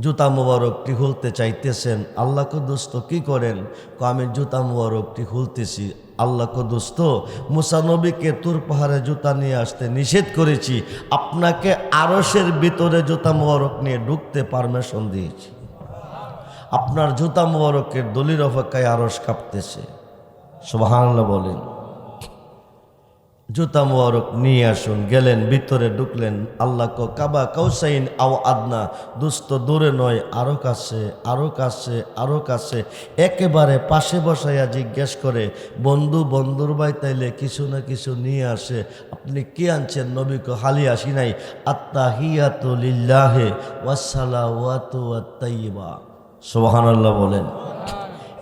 জুতা মুবারকটি খুলতে চাইতেছেন। আল্লাহ দোস্ত কি করেন? আমি জুতা মুবারকটি খুলতেছি। আল্লাহ দোস্ত, মুসা নবীকে তুর পাহাড়ে জুতা নিয়ে আসতে নিষেধ করেছি, আপনাকে আরশের ভিতরে জুতা মুবারক নিয়ে ঢুকতে পারমিশন দিয়েছি। আপনার জুতা মুবারকের দলিল অপেক্ষায় আরশ কাঁপতেছে। সুবহানাল্লাহ বলেন। জুতা মুবারক নিয়ে আসুন। গেলেন, ভিতরে ঢুকলেন। আল্লাহ কাবা কাউসাইন আও আদনা, দুস্থ দূরে নয়, আরো কাছে, আরো কাছে, আরো কাছে। একেবারে পাশে বসাইয়া জিজ্ঞেস করে, বন্ধু বন্ধুর ভাই তাইলে কিছু না কিছু নিয়ে আসে। আপনি কি আনছেন? নবীকে হালি আসি নাই। আত্তাহিয়াতু লিল্লাহি ওয়াসসালাওয়াতু ওয়াত-তাইয়্যিবা। সুবহানাল্লাহ বলেন।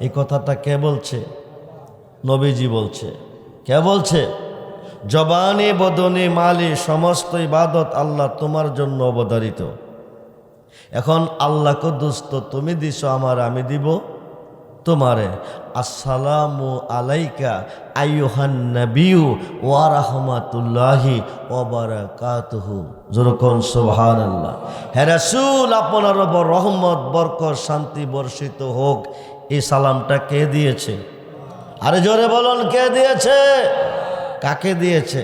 এই কথাটা কে বলছে? নবীজি বলছে। কে বলছে? জবানে বদনে মালে সমস্ত ইবাদত আল্লাহ তোমার জন্য অবধারিত। এখন আল্লাহকে দোস্ত তুমি দিছ আমার, আমি দিব তোমারে। আসসালামু আলাইকা আইয়ুহান নাবিয়্যু ওয়া রাহমাতুল্লাহি ওয়া বারাকাতুহু। যেরকম সুবহানাল্লাহ। হে রাসূল, আপনার উপর রহমত, বরকত, শান্তি বর্ষিত হোক। এই সালামটা কে দিয়েছে? আরে জোরে বলুন, কে দিয়েছে? কাকে দিয়েছে?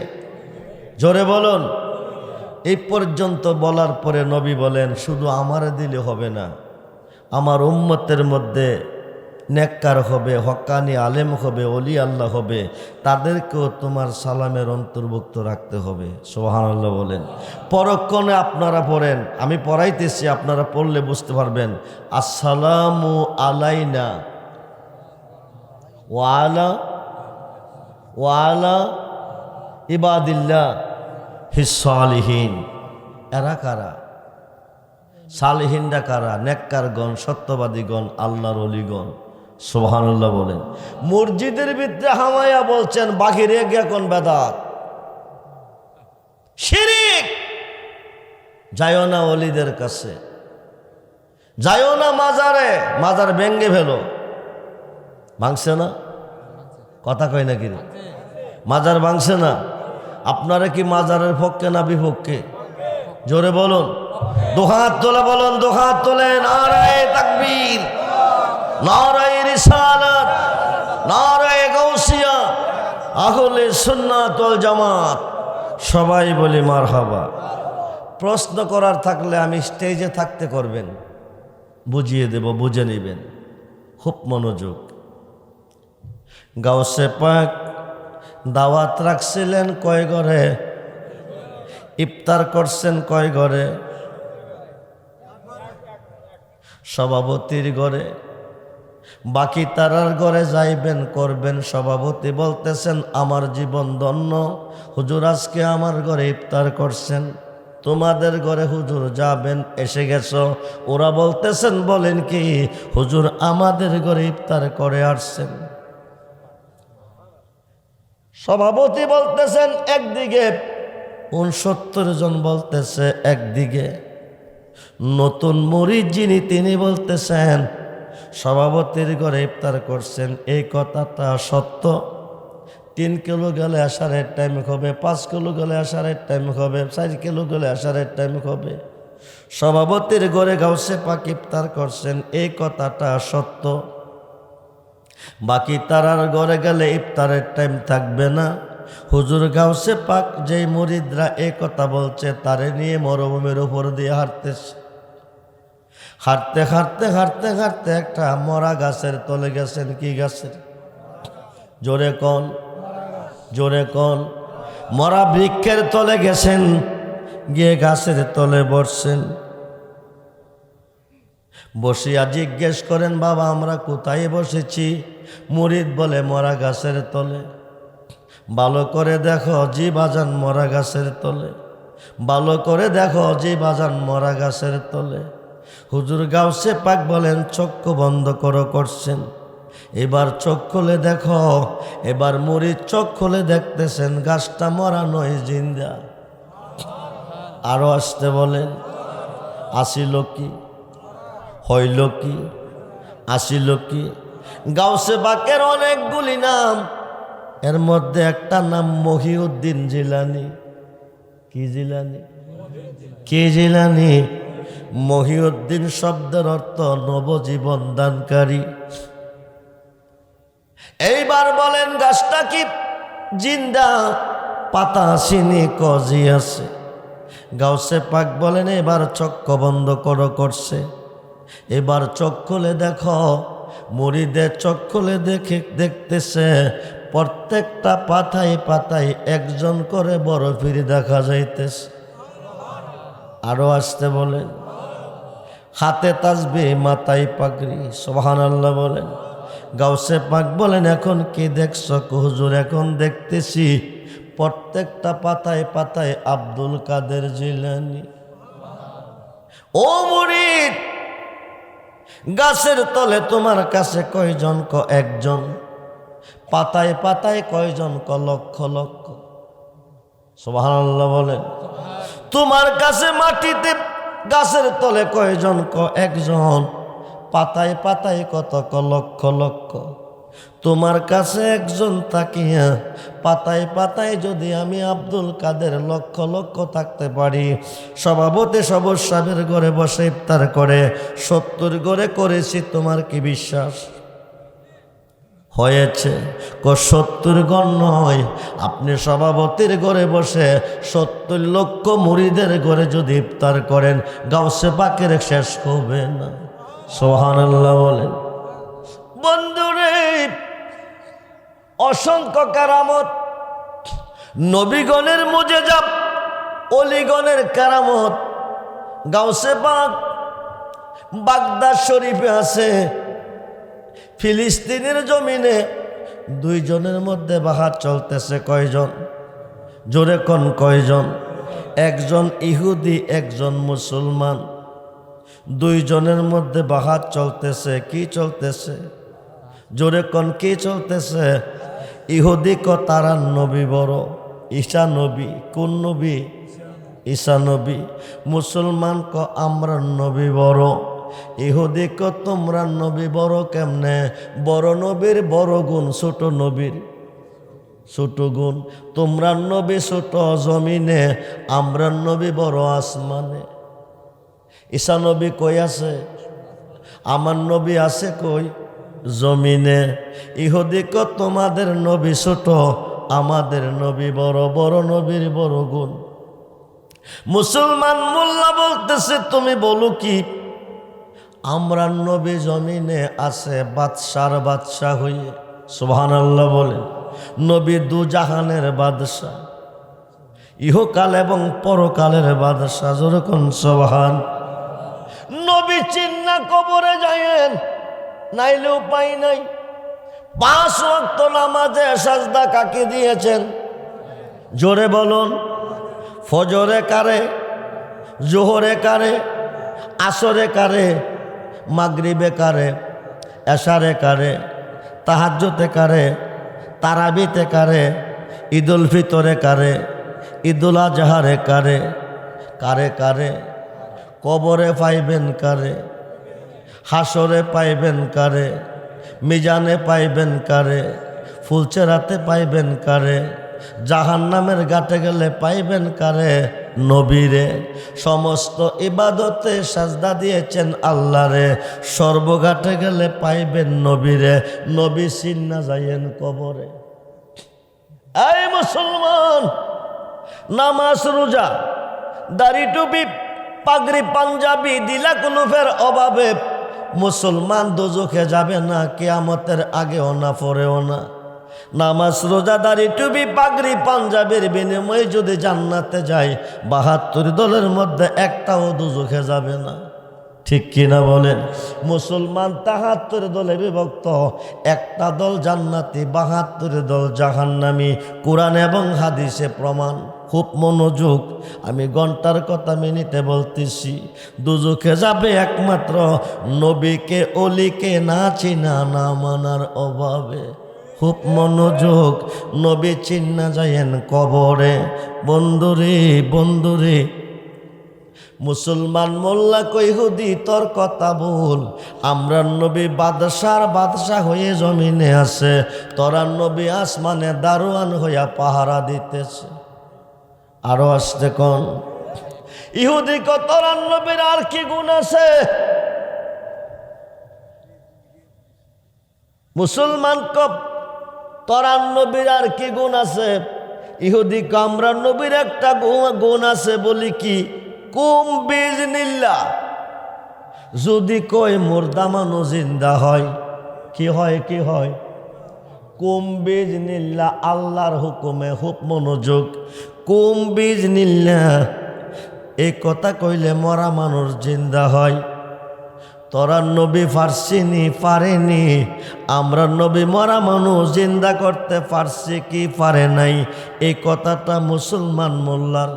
জোরে বলুন। এই পর্যন্ত বলার পরে নবী বলেন, শুধু আমারে দিলে হবে না, আমার উম্মতের মধ্যে নেককার হবে, হক্কানি আলেম হবে, ওলি আল্লাহ হবে, তাদেরকেও তোমার সালামের অন্তর্ভুক্ত রাখতে হবে। সুবহানাল্লাহ বলেন। পরক্ষণে আপনারা পড়েন, আমি পড়াইতেছি, আপনারা পড়লে বুঝতে পারবেন। আসসালামু আলাইনা ওয়ালা ইবাদিল্লাহ হিসালিহীন। এরা কারা? সালিহিনরা কারা? নেককারগণ, সত্যবাদীগণ, আল্লাহর ওলিগণ। সুবহানাল্লাহ বলেন। মসজিদের ভিতরে হামায়া বলছেন, বাহিরে গিয়া কোন বেদাত, শিরিক। যাইও না ওলিদের কাছে, যাইও না মাজারে, মাজার ভেঙ্গে ফেলো। ভাঙছে না? কথা কয় না কি? মাজার ভাঙছে না? আপনারা কি মাজারের পক্ষে না বিপক্ষে? জোরে বলুন, দুহাত তোলে বলুন, দুহাত তোলে। নারায়ে তাকবীর, নারায়ে রিসালাত, নারায়ে গাউসিয়া, আহলে সুন্নাত ওয়াল জামাত। সবাই বলি মারহাবা। প্রশ্ন করার থাকলে আমি স্টেজে থাকতে করবেন, বুঝিয়ে দেব, বুঝে নেবেন। খুব মনোযোগ। গাউসে পাক দাওয়াত রাখছিলেন কয় ঘরে? ইফতার করছেন কয় ঘরে? সভাপতির ঘরে। বাকি তারার ঘরে যাইবেন, করবেন। সভাপতি বলতেছেন, আমার জীবন ধন্য হুজুর, আজকে আমার ঘরে ইফতার করছেন, তোমাদের ঘরে হুজুর যাবেন, এসে গেছো। ওরা বলতেছেন, বলেন কি হুজুর, আমাদের ঘরে ইফতার করে আসছেন। সভাপতি বলতেছেন একদিকে, 69 জন বলতেছে একদিকে। নতুন মুরিদ যিনি, তিনি বলতেছেন সভাপতির ঘরে ইফতার করছেন, এই কথাটা সত্য। 3 কিলো গেলে আসারের টাইম হবে, 5 কিলো গেলে আসারের টাইম হবে, 4 কিলো গেলে আসারের টাইম হবে। সভাপতির ঘরে গাউসে পাক ইফতার করছেন, এই কথাটা সত্য। বাকি তারার ঘরে গেলে ইফতারের টাইম থাকবে না। হুজুর গাউসে পাক যেই মুরিদরা এই কথা বলছে, তারে নিয়ে মরুভূমির উপর দিয়ে হাঁটতেছে। হাঁটতে হাঁটতে হাঁটতে হাঁটতে একটা মরা গাছের তলে গেছেন। কি গাছের? জোরে কোন, জোরে কোন। মরা বৃক্ষের তলে গেছেন, গিয়ে গাছের তলে বসছেন। বসিয়া জিজ্ঞেস করেন, বাবা আমরা কোথায় বসেছি? মুরিদ বলে, মরা গাছের তলে। ভালো করে দেখো, জি বাজান মরা গাছের তলে। ভালো করে দেখো, জি বাজান মরা গাছের তলে। হুজুর গাউসে পাক বলেন, চক্ষু বন্ধ করো, করছেন। এবার চোখ খুলে দেখো। এবার মুরিদ চোখ খুলে দেখতেছেন, গাছটা মরা নয়, জিন্দা। আরো আসতে বলেন, আসিল কি, হইল কি, আসিল কি? গাউসে পাকের অনেকগুলি নাম, এর মধ্যে একটা নাম মহিউদ্দিন জিলানী। কি জিলানী? কি জিলানী? মহিউদ্দিন শব্দের অর্থ নবজীবন দানকারী। এইবার বলেন, গাছটা কি জিন্দা? পাতা আসেনি, কজি আছে। গাউসে পাক বলেন, এবার চক্ষু বন্ধ করো, করছে। এবার চোখ খুলে দেখো। মুরিদের চোখ খুলে দেখতেছে প্রত্যেকটা পাতায় পাতায় একজন করে বরফির দেখা যাইতেছে। আরো আসতে বলেন, হাতে তাসবিহ, মাথায় পাগড়ি। সুবহানাল্লাহ বলেন। গাউসে পাক বলেন, এখন কি দেখছো? হুজুর এখন দেখতেছি প্রত্যেকটা পাতায় পাতায় আব্দুল কাদের জিলানী। ও মুরিদ, গাছের তলে তোমার কাছে কয়জন? একজন। পাতায় পাতায় কয়জন? লক্ষ লক্ষ। সুবহানাল্লাহ বলেন। তোমার কাছে মাটিতে গাছের তলে কয়জন? একজন। পাতায় পাতায় কত? লক্ষ লক্ষ। তোমার কাছে একজন তাকিয়া পাতায় পাতায় যদি আমি আব্দুল কাদের লক্ষ লক্ষ থাকতে পারি, সভাপতি সবুজ সাহেবের ঘরে বসে ইফতার করে 70 ঘরে করেছি, তোমার কি বিশ্বাস হয়েছে? 70 ঘর নয়, আপনি সভাপতির ঘরে বসে 70 লক্ষ মুরিদের ঘরে যদি ইফতার করেন, গাউসে পাকের শেষ হবে না। সুবহানাল্লাহ বলেন। বন্ধুরে, অসংখ্য কারামত, নবীগণের মুজেজা, অলিগণের কারামত গাউসে পাক বাগদাদ শরীফে আছে। ফিলিস্তিনের জমিনে দুইজনের মধ্যে বাহাত চলতেছে। কয়জন? জোরে কোন কয়জন? একজন ইহুদি, একজন মুসলমান। দুইজনের মধ্যে বাহাত চলতেছে। কি চলতেছে? জোরে কোন কি চলতেছে? ইহুদি ক তারা নবী বড়, ঈসা নবী। কোন নবী? ঈসা নবী। মুসলমান ক আমরা নবী বড়। ইহুদি ক তোমরা নবী বড় কেমনে? বড় নবীর বড় গুণ, ছোট নবীর ছোট গুণ। তোমরা নবী ছোট জমিনে, আমরা নবী বড় আসমানে। ঈসা নবী কই আছে? আমার নবী আছে কই? জমিনে। ইহুদি ক তোমাদের নবী ছোট, আমাদের নবী বড়। বড় নবীর বড় গুণ। মুসলমান মোল্লা বলতেছে তুমি বলো কি? আমরা নবী জমিনে আছে বাদশার বাদশাহ হয়ে। সুবহানাল্লাহ বলেন। নবী দু জাহানের বাদশাহ, ইহকাল এবং পরকালের বাদশাহ। যেরকম সুবহান। নবী চিন্না কবরে যায়েন, নাইলে উপায় নাই। 5 ওয়াক্ত নামাজে সাজদা কাকে দিয়েছেন? জোরে বলুন। ফজরে কারে? জোহরে কারে? আসরে কারে? মাগরিবে কারে? এশারে কারে? তাহাজ্জুদে কারে? তারাবিতে কারে? ঈদুল ফিতরে কারে? ঈদুল আজহারে কারে? কারে কারে? কবরে পাইবেন কারে? হাসরে পাইবেন কারে? মিজানে পাইবেন কারে? ফুলচেরাতে পাইবেন কারে? জাহান্নামের ঘাটে গেলে পাইবেন কারে? নবীরে। সমস্ত ইবাদতে সাজদা দিয়েছেন আল্লাহরে, সর্বঘাটে গেলে পাইবেন নবীরে। নবী চিন্না যাইয়েন কবরে। এই মুসলমান, নামাজ রোজা দাড়ি টুপি পাগড়ি পাঞ্জাবি দিলা কোনো ফের অভাবে মুসলমান দোজখে যাবে না, কিয়ামতের আগেও না পরেও না। নামাজ রোজা দাড়ি টুপি পাগড়ি পাঞ্জাবির বিনিময়ে যদি জান্নাতে যায়, 72 দলের মধ্যে একটাও দোজখে যাবে না। ঠিক কিনা বলেন? মুসলমান 73 দলে বিভক্ত। একটা দল জান্নাতি, 72 দল জাহান্নামী। কোরআন এবং হাদিসে প্রমাণ। খুব মনোযোগ, আমি ঘন্টার কথা মিনিটে বলতেছি। দুজখে যাবে একমাত্র নবীকে অলিকে না চিনা না মানার অভাবে। খুব মনোযোগ, নবী চিন্না যায়েন কবরে। বন্ধুরে বন্ধুরে, মুসলমান মোল্লা কই হুদি তোর কথা বল। আমরা নবী বাদশার বাদশাহ হয়ে জমিনে আছে, তোরা নবী আসমানে দারোয়ান হইয়া পাহারা দিতেছে। আরো আসতে কোন? ইহুদি ক তোরা নবীর আর কি গুণ আছে? মুসলমান ক তোরা নবীর আর কি গুণ আছে? ইহুদি ক আমরা নবীর একটা গুণ আছে। বলি কি? কুম বিজনিল্লাহ। যদি কই মুর্দা মানুষ জিন্দা হয়, কি হয়? কি হয়? কুম বিজনিল্লাহ, আল্লাহর হুকুমে। খুব মনোযোগ। কুম বিজনিল্লাহ, এই কথা কইলে মরা মানুষ জিন্দা হয়। তোরা নবী পারছিনি? পারেনি। আমরা নবী মরা মানুষ জিন্দা করতে পারছি কি পারে নাই? এই কথাটা মুসলমান মোল্লার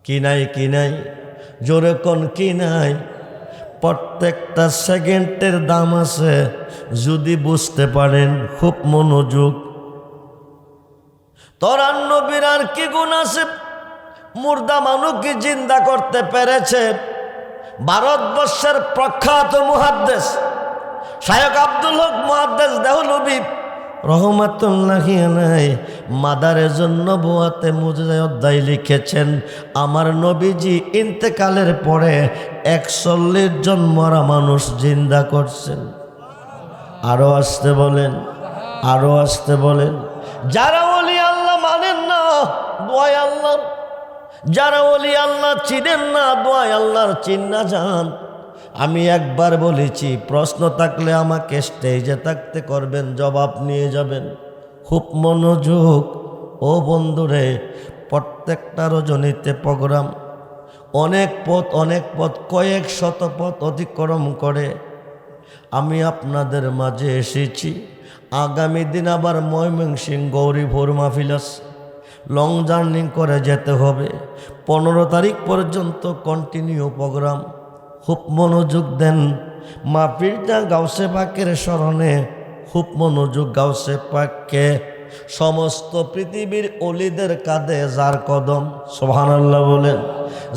কি নাই? কি নাই? জোরে কোন কি নাই? প্রত্যেকটা সেকেন্ডের দাম আছে যদি বুঝতে পারেন। খুব মনোযোগ। তোরা নবীর আর কি গুণ আছে? মুর্দা মানুষকে জিন্দা করতে পেরেছে। ভারতবর্ষের প্রখ্যাত মুহাদ্দিস শায়খ আব্দুল হক মুহাদ্দিস দেহলভী রহমাতুল্লাহি আলাইহি মাদারে জন্য বুয়াতে মুজিজায়ে অধ্যায় লিখেছেন। আমার নবীজি ইন্তেকালের পরে 41 জন মরা মানুষ জিন্দা করছেন। আরো আসতে বলেন, আরো আসতে বলেন। যারা ওলি আল্লাহ মানেন না, দোয়ায় আল্লাহ। যারা ওলি আল্লাহ চিনেন না, দোয়ায় আল্লাহর চিন্না যান। আমি একবার বলেছি, প্রশ্ন থাকলে আমাকে স্টেজে থাকতে করবেন, জবাব নিয়ে যাবেন। খুব মনোযোগ ও বন্ধুরে, প্রত্যেকটা রজনীতে প্রোগ্রাম, অনেক পথ কয়েক শত পথ অতিক্রম করে আমি আপনাদের মাঝে এসেছি। আগামী দিন আবার ময়মনসিংহ গৌরীপুর মাহফিল আছে, লং জার্নি করে যেতে হবে। 15 তারিখ পর্যন্ত কন্টিনিউ প্রোগ্রাম। খুব মনোযোগ দেন। মাহফিলটা গাউসে পাকের স্মরণে, খুব মনোযোগ। গাউসে পাককে সমস্ত পৃথিবীর অলিদের কাঁধে যার কদম, সুবহানাল্লাহ বলেন,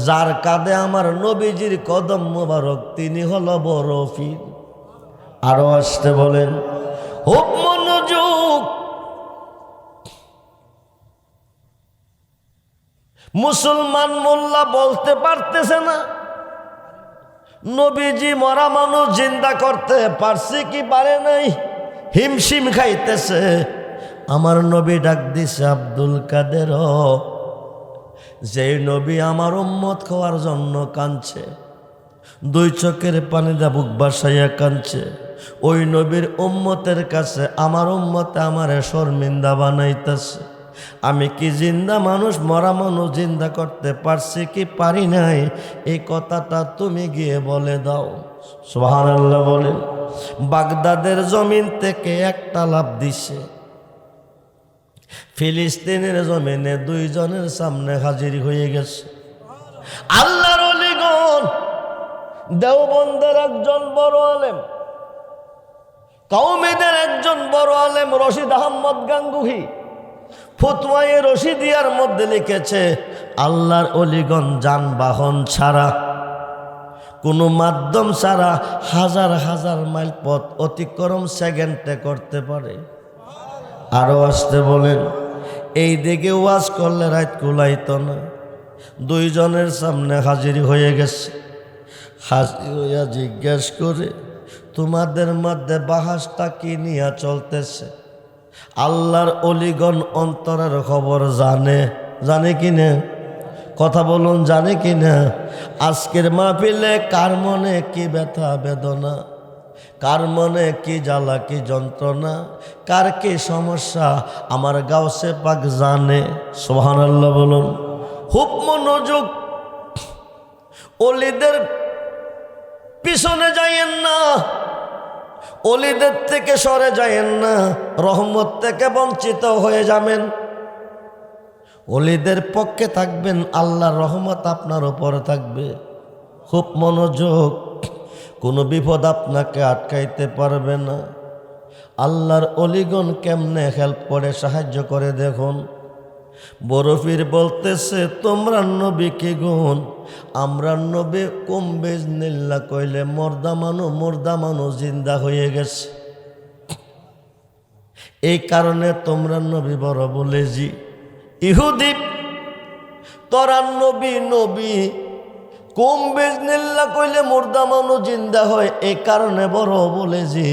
যার কাঁধে আমার নবীজির কদম মোবারক, তিনি হলো বড় পীর। আরো আসতে বলেন, খুব মনোযোগ। মুসলমান মোল্লা বলতে পারতেছে না নবীজি মরা মানুষ জিন্দা করতে পারছে কি পারে নাই, হিমশিম খাইতেছে। আমার নবী ডাক দিছে, আব্দুল কাদের, যে নবী আমার উম্মত খাওয়ার জন্য কাঁদছে, 2 চোখের পানিটা বুক বাসাইয়া কাঁদছে, ওই নবীর উম্মতের কাছে আমার উম্মতে আমারে শর্মিন্দা বানাইতেছে। আমি কি জিন্দা মানুষ মরা মানুষ জিন্দা করতে পারছি কি পারি নাই, এই কথাটা তুমি গিয়ে বলে দাও। সুবহানাল্লাহ বলেন। বাগদাদের জমিন থেকে একটা লাভ দিছে, ফিলিস্তিনের জমিনে 2 জনের সামনে হাজির হয়ে গেছে। আল্লাহর ওলিগণ, দেওবন্দের একজন বড় আলেম, কওমিদের একজন বড় আলেম রশিদ আহমদ গাঙ্গুহি ফতোয়ায়ে রশিদিয়ার মধ্যে লিখেছে, আল্লাহর ওলিগণ যানবাহন ছাড়া, কোনো মাধ্যম ছাড়া হাজার হাজার মাইল পথ অতিক্রম সেকেন্ডে করতে পারে। আরো আসতে বলেন। এই দিকে ওয়াজ করলে রাত কুলাইত না। 2 জনের সামনে হাজির হয়ে গেছে। হাজির হইয়া জিজ্ঞেস করে, তোমাদের মধ্যে বাহাসটা কি নিয়ে চলতেছে? আল্লাহর অলিগণ অন্তরের খবর জানে, জানে কি না? কথা বলুন, জানে কি না? আজকের মাহফিলে কার মনে কি ব্যথা বেদনা, কার মনে কি জ্বালা কি যন্ত্রণা, কার কি সমস্যা, আমার গাউসে পাক জানে। সুবহানাল্লাহ বলুন। খুব মনোযোগ। অলিদের পিছনে যাইয়েন না, অলিদের থেকে সরে যাইয়েন না, রহমত থেকে বঞ্চিত হয়ে যাবেন। অলিদের পক্ষে থাকবেন, আল্লাহর রহমত আপনার উপরে থাকবে। খুব মনোযোগ। কোনো বিপদ আপনাকে আটকাইতে পারবে না। আল্লাহর অলিগণ কেমনে হেল্প করে, সাহায্য করে দেখুন। বরফির বলতেছে, তোমরা নবী কি গুণ? আমরা নবী কুম বিজনিল্লাহ কইলে মুর্দা মানুষ জিন্দা হয়ে গেছে। এই কারণে তোমরা নবী বড় বলে জি। ইহুদি তোরা নবী কুম বিজনিল্লাহ কইলে মুর্দা মানুষ জিন্দা হয়, এই কারণে বড় বলে জি।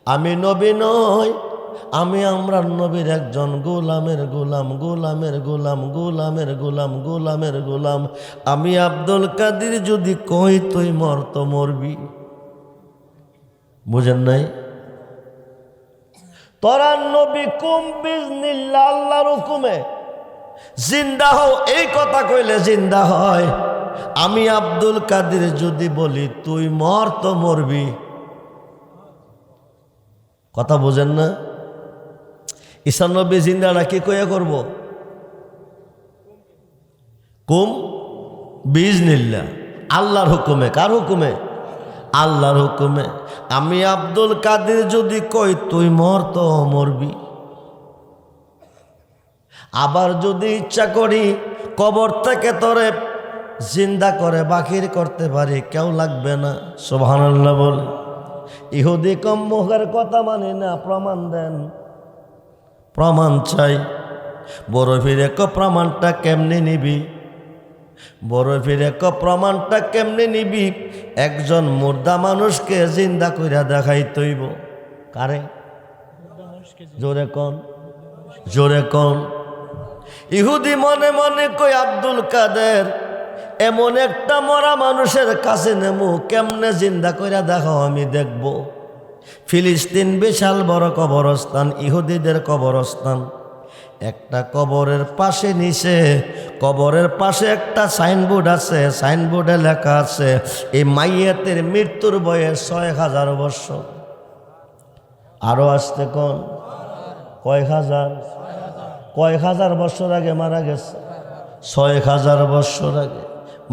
আমি নবী নই, আমি আমরা নবীর একজন গোলামের গোলাম। আমি আব্দুল কাদের যদি কই তুই মর তো মরবি। বুঝেন নাই? তোরা নবী কুম বিজনিল্লাহ, আল্লাহর হুকুমে জিন্দা হও, এই কথা কইলে জিন্দা হয়। আমি আব্দুল কাদের যদি বলি তুই মর তো মরবি। কথা বুঝেন না? ঈসা নবী জিন্দাটা কি কইয়া করব? কুম বিজনিল্লাহ, আল্লাহর হুকুমে। কার হুকুমে? আল্লাহর হুকুমে। আমি আব্দুল কাদের যদি কই তুই মর তো মরবি। আবার যদি ইচ্ছা করি কবর থেকে তোরে জিন্দা করে বাকির করতে পারি, কেউ লাগবে না। সুবহানাল্লাহ বল। ইহুদি কম মুখের কথা মানি না, প্রমাণ দেন। প্রমাণ চাই। বড় ফিরে প্রমাণটা কেমনে নিবি? বড় ফিরে প্রমাণটা কেমনে নিবি? একজন মুর্দা মানুষকে জিন্দা কইরা দেখাই তৈব। কারে? জোরে কন, জোরে কন। ইহুদি মনে মনে কই, আব্দুল কাদের এমন একটা মরা মানুষের কাছে নেমু, কেমনে জিন্দা কইরা দেখাও আমি দেখব। ফিলিস্তিন বিশাল বড় কবরস্থান, ইহুদিদের কবরস্থান। একটা কবরের পাশে নিচে, কবরের পাশে একটা সাইনবোর্ড আছে, সাইনবোর্ডে লেখা আছে এই মাইয়াতের মৃত্যুর বয়স 6000 বছর। আরো আসতে কোন কয়েক হাজার বছর আগে মারা গেছে, 6000 বছর আগে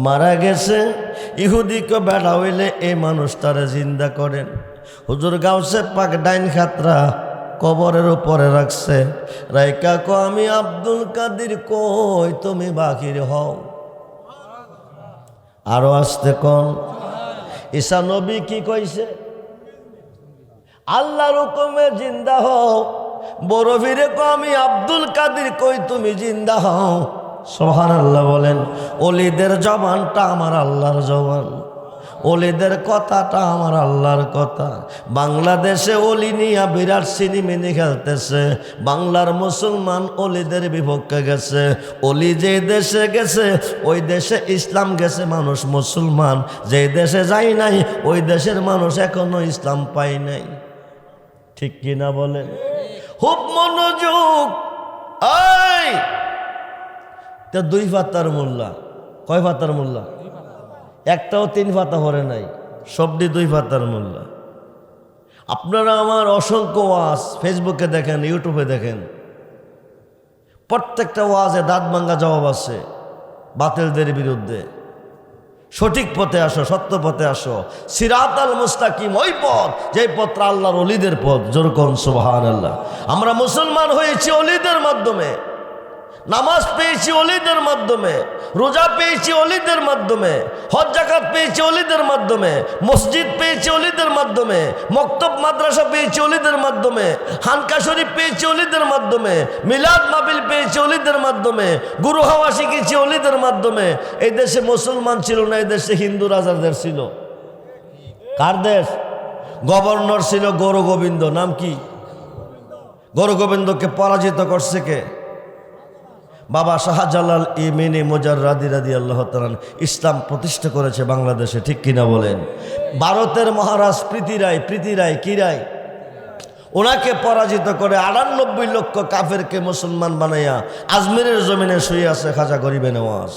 মারা গেছে। ইহুদিকে বেড়া হইলে এই মানুষটারে জিন্দা করেন। হুজুর গাউসে পাক ডাইন খাতরা কবরের উপরে রাখছে, রাইকা কো আমি আব্দুল কাদের কই তুমি বাকির হও। আরো আসতে কোন ঈসা নবী কি কইছে? আল্লাহর হুকুমে জিন্দা হও। বড় ফিরে কো আমি আব্দুল কাদের কই তুমি জিন্দা হও। সুবহানাল্লাহ বলেন। ওলিদের জবানটা আমার আল্লাহর জবান, ওলিদের কথাটা আমার আল্লাহর কথা। বাংলাদেশে ওলি নিয়া বিরাট সিনেমিনি খেলতেছে, বাংলার মুসলমান ওলিদের বিপক্ষে গেছে। ওলি যে দেশে গেছে ওই দেশে ইসলাম গেছে, মানুষ মুসলমান। যে দেশে যায় নাই ওই দেশের মানুষ এখনো ইসলাম পায় নাই। ঠিক কিনা বলেন? খুব মনোযোগ। এই তা 2 পাতার মোল্লা, কয় পাতার মোল্লা? একটাও 3 পাতা ভরে নাই, সবটি 2 পাতার মোল্লা। আপনারা আমার অসংখ্য ওয়াজ ফেসবুকে দেখেন, ইউটিউবে দেখেন, প্রত্যেকটা ওয়াজে দাঁত ভাঙ্গা জবাব আছে বাতিলদের বিরুদ্ধে। সঠিক পথে আসো, সত্য পথে আসো। সিরাতাল মুস্তাকিম, ওই পথ যেই পথ আল্লাহর ওলিদের পথ। জোর কোন সুবহানাল্লাহ। আমরা মুসলমান হয়েছি ওলিদের মাধ্যমে, নামাজ পেয়েছি ওলিদের মাধ্যমে, রোজা পেয়েছি ওলিদের মাধ্যমে, হজ যাকাত পেয়েছি ওলিদের মাধ্যমে, মসজিদ পেয়েছি ওলিদের মাধ্যমে, মক্তব মাদ্রাসা পেয়েছি ওলিদের মাধ্যমে, হানকা শরীফ পেয়েছি ওলিদের মাধ্যমে, মিলাদ মাহফিল পেয়েছি ওলিদের মাধ্যমে, গুরু হাওয়া শিখেছি ওলিদের মাধ্যমে। এই দেশে মুসলমান ছিল না, এই দেশে হিন্দু রাজাদের ছিল। কার দেশ? গভর্নর ছিল গৌর গোবিন্দ। নাম কি? গৌর গোবিন্দকে পরাজিত করছে কে? বাবা শাহজালাল ইমিনি মুজাররাদি রাদিয়াল্লাহু তাআলা ইসলাম প্রতিষ্ঠা করেছে বাংলাদেশে। ঠিক কিনা বলেন? ভারতের মহারাজ প্রীতিরায় কি রায়, ওনাকে পরাজিত করে 98 লক্ষ কাফেরকে মুসলমান বানাইয়া আজমিরের জমিনে শুয়ে আছে খাজা গরিবে নওয়াজ।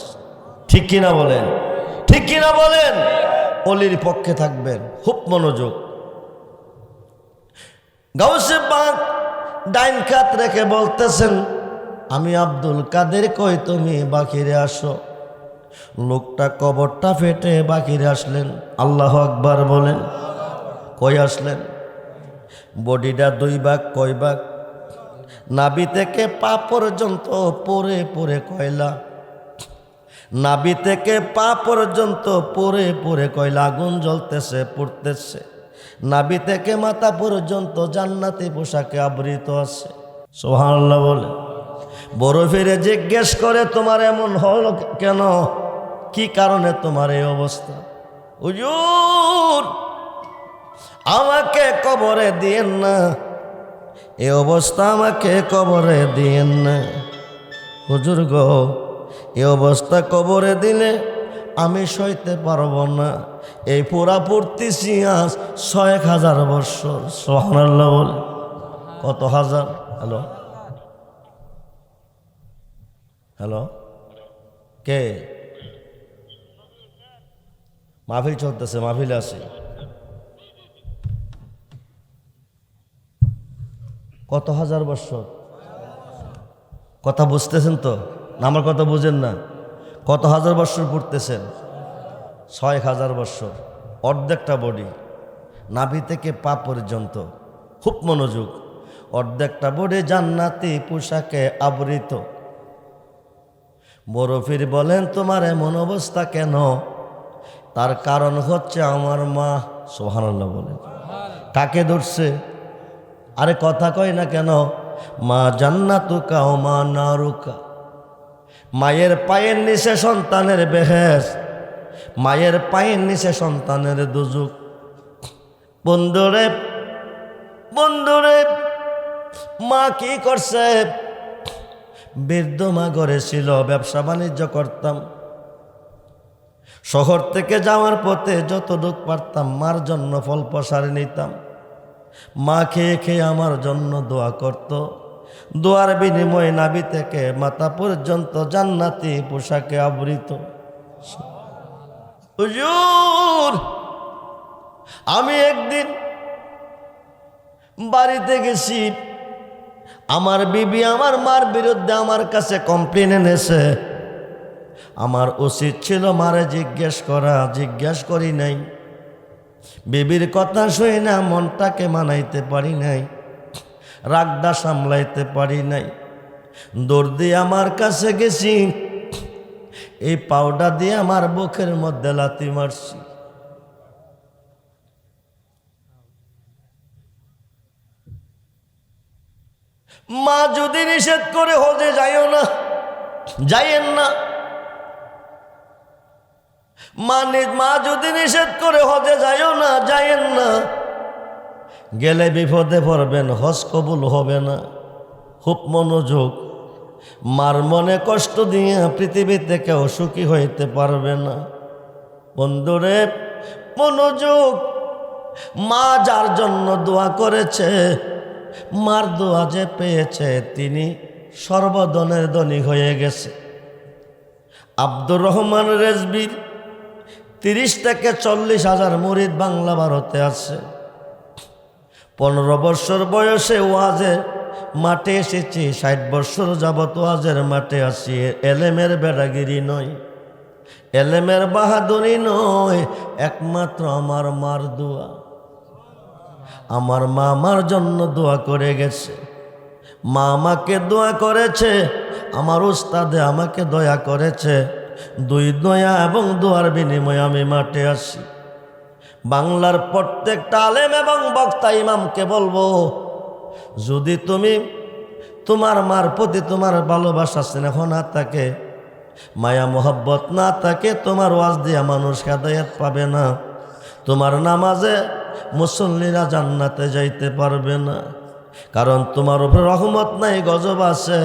ঠিক কিনা বলেন? ঠিক কিনা বলেন? অলির পক্ষে থাকবেন, খুব মনোযোগ। গাউসে পাক ডাইন কাত রেখে বলতেছেন আমি আব্দুল কাদের কই তুমি বাকিরে আসো। লোকটা কবরটা ফেটে বাকিরে আসলেন। আল্লাহু আকবার বলেন। কই আসলেন? বডিটা 2 ভাগ। কয় ভাগ? নাভি থেকে পা পর্যন্ত পরে পরে কয়লা, নাভি থেকে পা পর্যন্ত পরে পরে কয়লা। আগুন জ্বলতেছে, পড়তেছে। নাভি থেকে মাথা পর্যন্ত জান্নাতি পোশাকে আবৃত আছে। সুবহানাল্লাহ বলে। বড় ফিরে জিজ্ঞেস করে তোমার এমন হলো কেন? কি কারণে তোমার এই অবস্থা? হুজুর আমাকে কবরে দিয়েন না, এই অবস্থা আমাকে কবরে দিয়েন না। হুজুর গো এই অবস্থা কবরে দিলে আমি সইতে পারবো না। এই পুরা পড়তেছি আজ 6000 বছর। সুবহানাল্লাহ বলে। কত হাজার? হ্যালো হ্যালো, কে? মাহফিল চলতেছে, মাহফিলে আসি। কত হাজার বছর? কথা বুঝতেছেন তো? না আমার কথা বুঝেন না? কত হাজার বছর পড়তেছেন? 6000 বছর। অর্ধেকটা বডি, নাভি থেকে পা পর্যন্ত। খুব মনোযোগ। অর্ধেকটা বডি জান্নাতি পোশাকে আবৃত। বরফির বলেন তোমার এমন অবস্থা কেন? তার কারণ হচ্ছে আমার মা। সুবহানাল্লাহ বলেন। কাকে ধরছে? আরে কথা কয় না কেন? মা জান্নাতুকা ও মা নারুকা। মায়ের পায়ের নিচে সন্তানের বেহেশ, মায়ের পায়ের নিচে সন্তানের দুজুক। বন্ধুরে বন্ধুরে, মা কি করছে? বৃদ্ধ মা ঘরে ছিল, ব্যবসা বাণিজ্য করতাম। শহর থেকে যাওয়ার পথে যতটুকু পারতাম মার জন্য ফল প্রসারে নিতাম। মা খেয়ে খেয়ে আমার জন্য দোয়া করত। দোয়ার বিনিময়ে নাভি থেকে মাথা পর্যন্ত জান্নাতি পোশাকে আবৃত। হুজুর, আমি একদিন বাড়িতে গেছি, আমার বিবি আমার মার বিরুদ্ধে আমার কাছে কমপ্লেন এনেছে। আমার উচিত ছিল মারে জিজ্ঞেস করা, জিজ্ঞেস করি নাই। বিবির কথা শুনে না মনটাকে মানাইতে পারি নাই, রাগটা সামলাইতে পারি নাই। দৌড় দিয়ে আমার কাছে গেছি, এই পাউডা দিয়ে আমার বুকের মধ্যে লাথি মারছি। মা যদি নিষেধ করে হজে যাইও না, যাইয়েন না। মা যদি নিষেধ করে হজে যাইও না, যাইয়েন না। গেলে বিপদে পড়বেন, হজ কবুল হবে না। খুব মনোযোগ। মার মনে কষ্ট দিয়ে পৃথিবীতে কেউ সুখী হইতে পারবে না। বন্ধুরে মনোযোগ। মা যার জন্য দোয়া করেছে, মার দোয়া যে পেয়েছে, তিনি সর্বধনের ধনী হয়ে গেছে। আব্দুর রহমান রেজবির 30 থেকে 40 হাজার মুরিদ বাংলা ভারতে আছে। 15 বছর বয়সে ওয়াজে মাঠে এসেছি, 60 বছর যাবত ওয়াজের মাঠে আসি। এলেমের বেড়াগিরি নয়, এলেমের বাহাদুরি নয়, একমাত্র আমার মার দোয়া। আমার মা আমার জন্য দোয়া করে গেছে। মা আমাকে দোয়া করেছে, আমার উস্তাদে আমাকে দয়া করেছে। দুই দয়া এবং দোয়ার বিনিময়ে আমি মাঠে আসি। বাংলার প্রত্যেকটা আলেম এবং বক্তা ইমামকে বলবো, যদি তুমি তোমার মার প্রতি তোমার ভালোবাসা স্নেহ না থাকে, মায়া মোহব্বত না থাকে, তোমার ওয়াজ দিয়া মানুষ হেদায়েত পাবে না। তোমার নামাজে মুসল্লিরা জান্নাতে যাইতে পারবে না। কারণ তোমার উপর রহমত নাই, গজব আছে।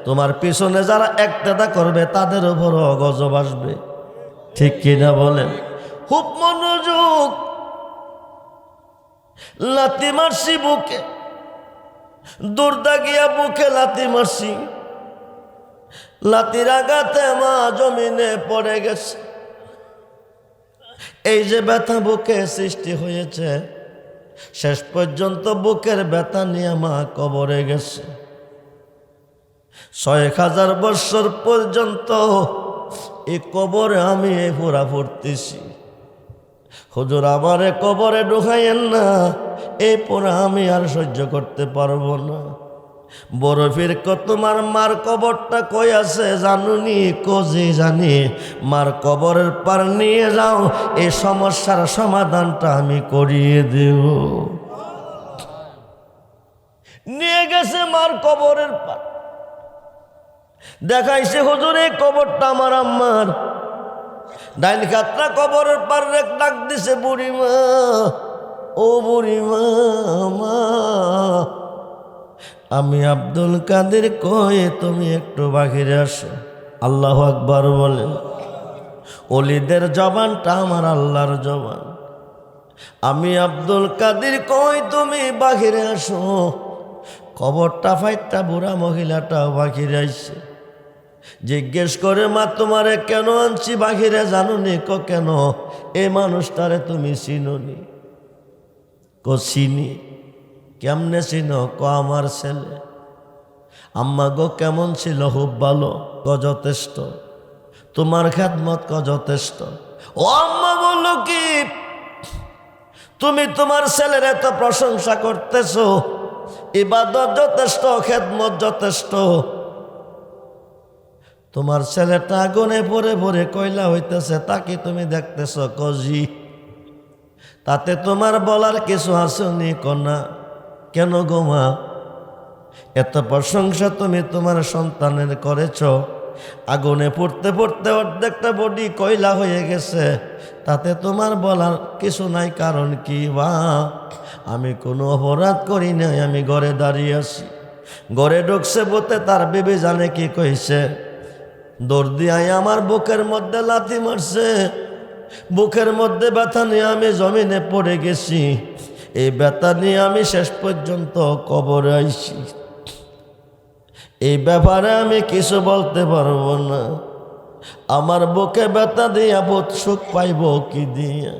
তোমার পিছনে যারা একতেদা করবে তাদের উপরও গজব আসবে। ঠিক কিনা বলেন? খুব মনোযোগ। লাথি মারছি বুকে, দৌড়দা গিয়া বুকে লাথি মারছি। লাথির আঘাতে মা জমিনে পড়ে গেছে। এই যে ব্যথা বুকে সৃষ্টি হয়েছে, শেষ পর্যন্ত বুকের ব্যথা নিয়ে মা কবরে গেছে। 6000 বছর পর্যন্ত এই কবরে আমি পুরা পড়তেছি। হুজুর আমারে কবরে ঢুকাইয়েন না, এই পোড়া আমি আর সহ্য করতে পারবো না। বরফির তোমার মার কবরটা কই আছে জানুনি? কোজি জানি। মার কবরের পার নিয়ে যাও, এই সমস্যার সমাধানটা আমি করিয়ে দেব। নিয়ে গেছে মার কবরের পার, দেখাইছে হুজুর এই কবরটা আমার আম্মার। ডাইন খাতটা কবরের পার ডাক দিছে, বুড়িমা, ও বুড়িমা, মা আমি আব্দুল কাদের কই, তুমি একটু বাহিরে আসো। আল্লাহু আকবার বলেন। ওলিদের জবানটা আমার আল্লাহর জবান। আমি আব্দুল কাদের কই, তুমি বাহিরে আসো। কবরটা ফাইটটা বুড়া মহিলাটা বাহিরে আইছে। জিজ্ঞেস করে, মা তোমারে কেন আনছি বাহিরে জানুনি? কেন? এ মানুষটারে তুমি চিনোনি? চিনি। কেমনে চিনো? আমার ছেলে। আম্মা গো কেমন ছিল? খুব ভালো। যথেষ্ট। তোমার খেদমত যথেষ্ট। ও আম্মা বললো কি, তুমি তোমার ছেলের এত প্রশংসা করতেছো, ইবাদত যথেষ্ট, খেদমত যথেষ্ট, তোমার ছেলেটা আগুনে পরে পরে কয়লা হইতেছে, তাকে তুমি দেখতেছ? কজি। তাতে তোমার বলার কিছু আসেনি? কনা। কেন গো মা? এত প্রশংসা তুমি তোমার সন্তানের করেছ, আগুনে পড়তে পড়তে অর্ধেকটা বডি কয়লা হয়ে গেছে, তাতে তোমার বলার কিছু নাই? কারণ কি? বা আমি কোনো অপরাধ করি নাই, আমি ঘরে দাঁড়িয়ে আছি। ঘরে ঢুকছে বলতে তার বিবি জানে কি কইছে, দর্দি আয় আমার বুকের মধ্যে লাথি মারছে, বুকের মধ্যে ব্যথা নিয়ে আমি জমিনে পড়ে গেছি, এই ব্যথা নিয়ে আমি শেষ পর্যন্ত কবরে আইছি। এই ব্যাপারে আমি কিছু বলতে পারবো না। আমার বুকে ব্যথা দিয়া বোধ সুখ পাইব কি দিয়া?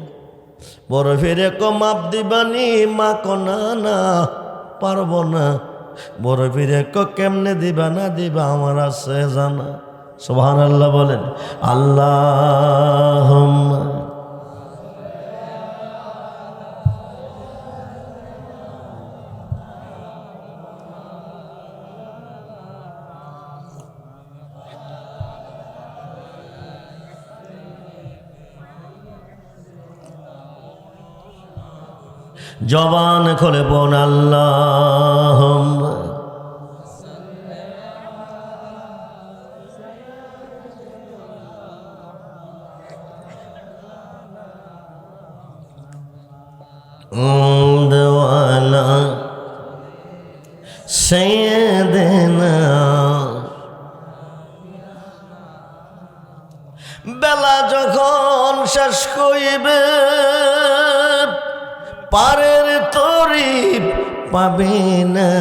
বড় ফিরে মাপ দিবানি? মা কনা না পারবো না। বড় ফিরে কেমনে দিবা না দিবা আমার আছে জানা। সুবহানাল্লাহ বলেন। আল্লাহুম্মা জবান খুলে বোন আল্লাহুম্মা দেওয়ানা সাইয়্যিদিনা। বেলা যখন শেষ হইবে পারের তরি পাবে না,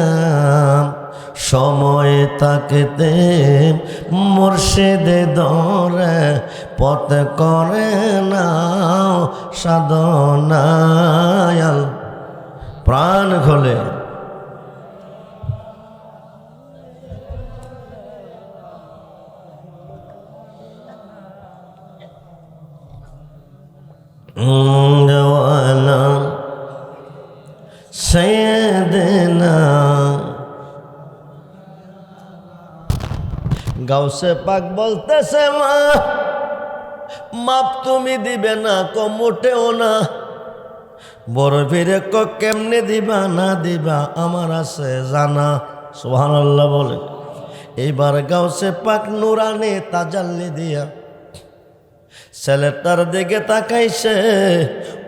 সময় তাকতে মুর্শিদে দরে পথ করে না সাধনায়াল। প্রাণ খোলে দেওয়ানা সাইয়্যিদিনা। গাউসে পাক বলতেছে মা মাপ তুমি দিবে না মোটেও না। বড় ফিরে কেমনে দিবা না দিবা আমার আছে জানা। সুবহানাল্লাহ বলে। এইবার গাউসে পাক নুরানি তাজাল্লি দিয়া ছেলেটার দিকে তাকাইছে,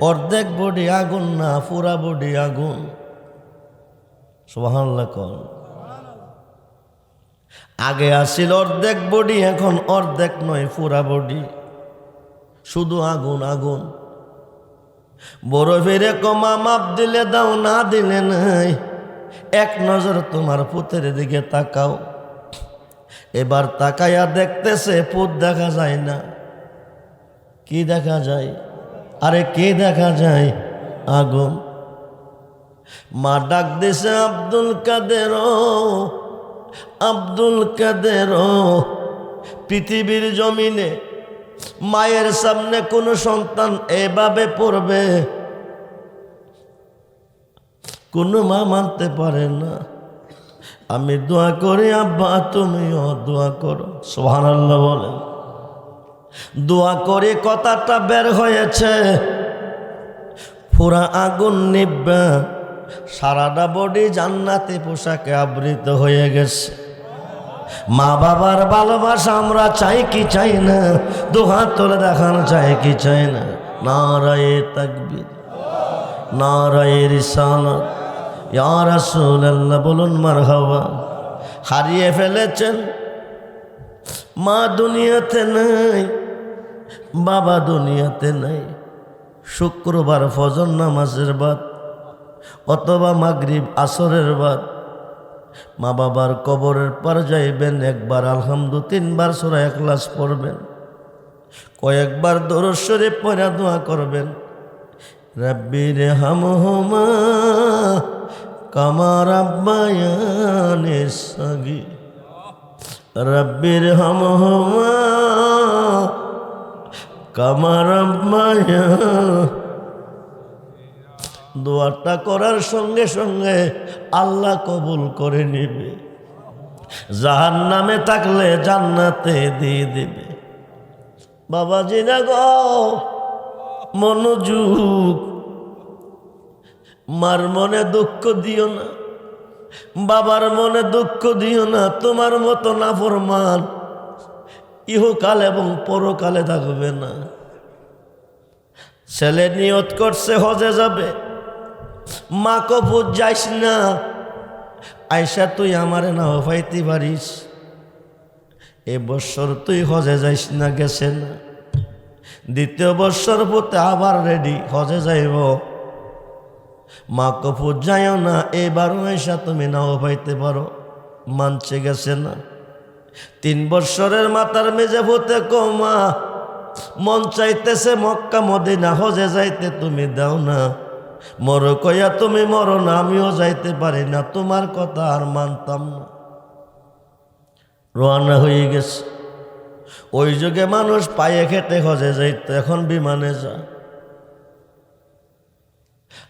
অর্ধেক বডি আগুন না পুরা বডি আগুন। সুবহানাল্লাহ কর। আগে আসিল অর্ধেক বডি, এখন অর্ধেক নয় পুরা বডি, শুধু আগুন আগুন। বড় ফিরে কমা মাপ দিলে দাও না দিলে নাই। এক নজর তোমার পুতের দিকে তাকাও। এবার তাকাইয়া দেখতেছে পুত দেখা যায় না। কি দেখা যায়? আরে কি দেখা যায়? আগুন। মা ডাক দিছে আব্দুল কাদের, আব্দুল কাদের। পৃথিবীর জমিনে মায়ের সামনে কোন সন্তান এভাবে পড়বে? কোন মা মানতে পারে না। আমি দোয়া করি আব্বা তুমিও দোয়া করো। সুবহানাল্লাহ বলেন। দোয়া করে কথাটা বের হয়েছে, পুরা আগুন নিব্বা, সারাটা বডি জান্নাতি পোশাকে আবৃত হয়ে গেছে। মা বাবার ভালোবাসা আমরা চাই কি চাই না? দুহাত তুলে দেখানো চাই কি চাই না? নারায়ে তাকবীর, নারায়ে রিসালাত, ইয়া রাসূলুল্লাহ বলুন মারহাবা। হারিয়ে ফেলেছেন, মা দুনিয়াতে নাই, বাবা দুনিয়াতে নাই। শুক্রবার ফজর নামাজের বাদ অথবা মাগরিব আসরের বাদ মা বাবার কবরের পার যাইবেন, একবার আলহামদু, 3 বার সূরা ইখলাস পড়বেন, কয়েকবার দরুদ শরীফ পড়া দোয়া করবেন। রাব্বির হামহুমা কামা রাব্বায়ানি সাগীর, রাব্বির হামহুমা কামা রাব্বায়ানি। দোয়াটা করার সঙ্গে সঙ্গে আল্লাহ কবুল করে নিবে। জাহান্নামে থাকলে জান্নাতে দিয়ে দিবে। বাবাজি না গো, মনোযোগ। মার মনে দুঃখ দিও না, বাবার মনে দুঃখ দিও না। তোমার মতো নাফরমান ইহকাল এবং পরকালে থাকবে না। ছেলে নিয়ত করছে হজে যাবে, মা কবুত যাইস না, আয়সা তুই আমারে নাও পাইতে পারিস। এবছর তুই হজে যাইস না, গেছে না, দ্বিতীয় বৎসর পথে আবার রেডি, হজে যাইব। মা কপুর যাইও না, এবারও এসা তুমি নাও পাইতে পারো, মানছে, গেছে না। 3 বৎসরের মাথার মেজে পথে কমা মন চাইতেছে মক্কা মদিনা হজে যাইতে, তুমি দাও না। মরো কইয়া তুমি মরো না, আমিও যাইতে পারি না, তোমার কথা আর মানতাম না। রওনা হয়ে গেছে। ওই যুগে মানুষ পায়ে খেটে হজে যাইত, এখন বিমানে যা।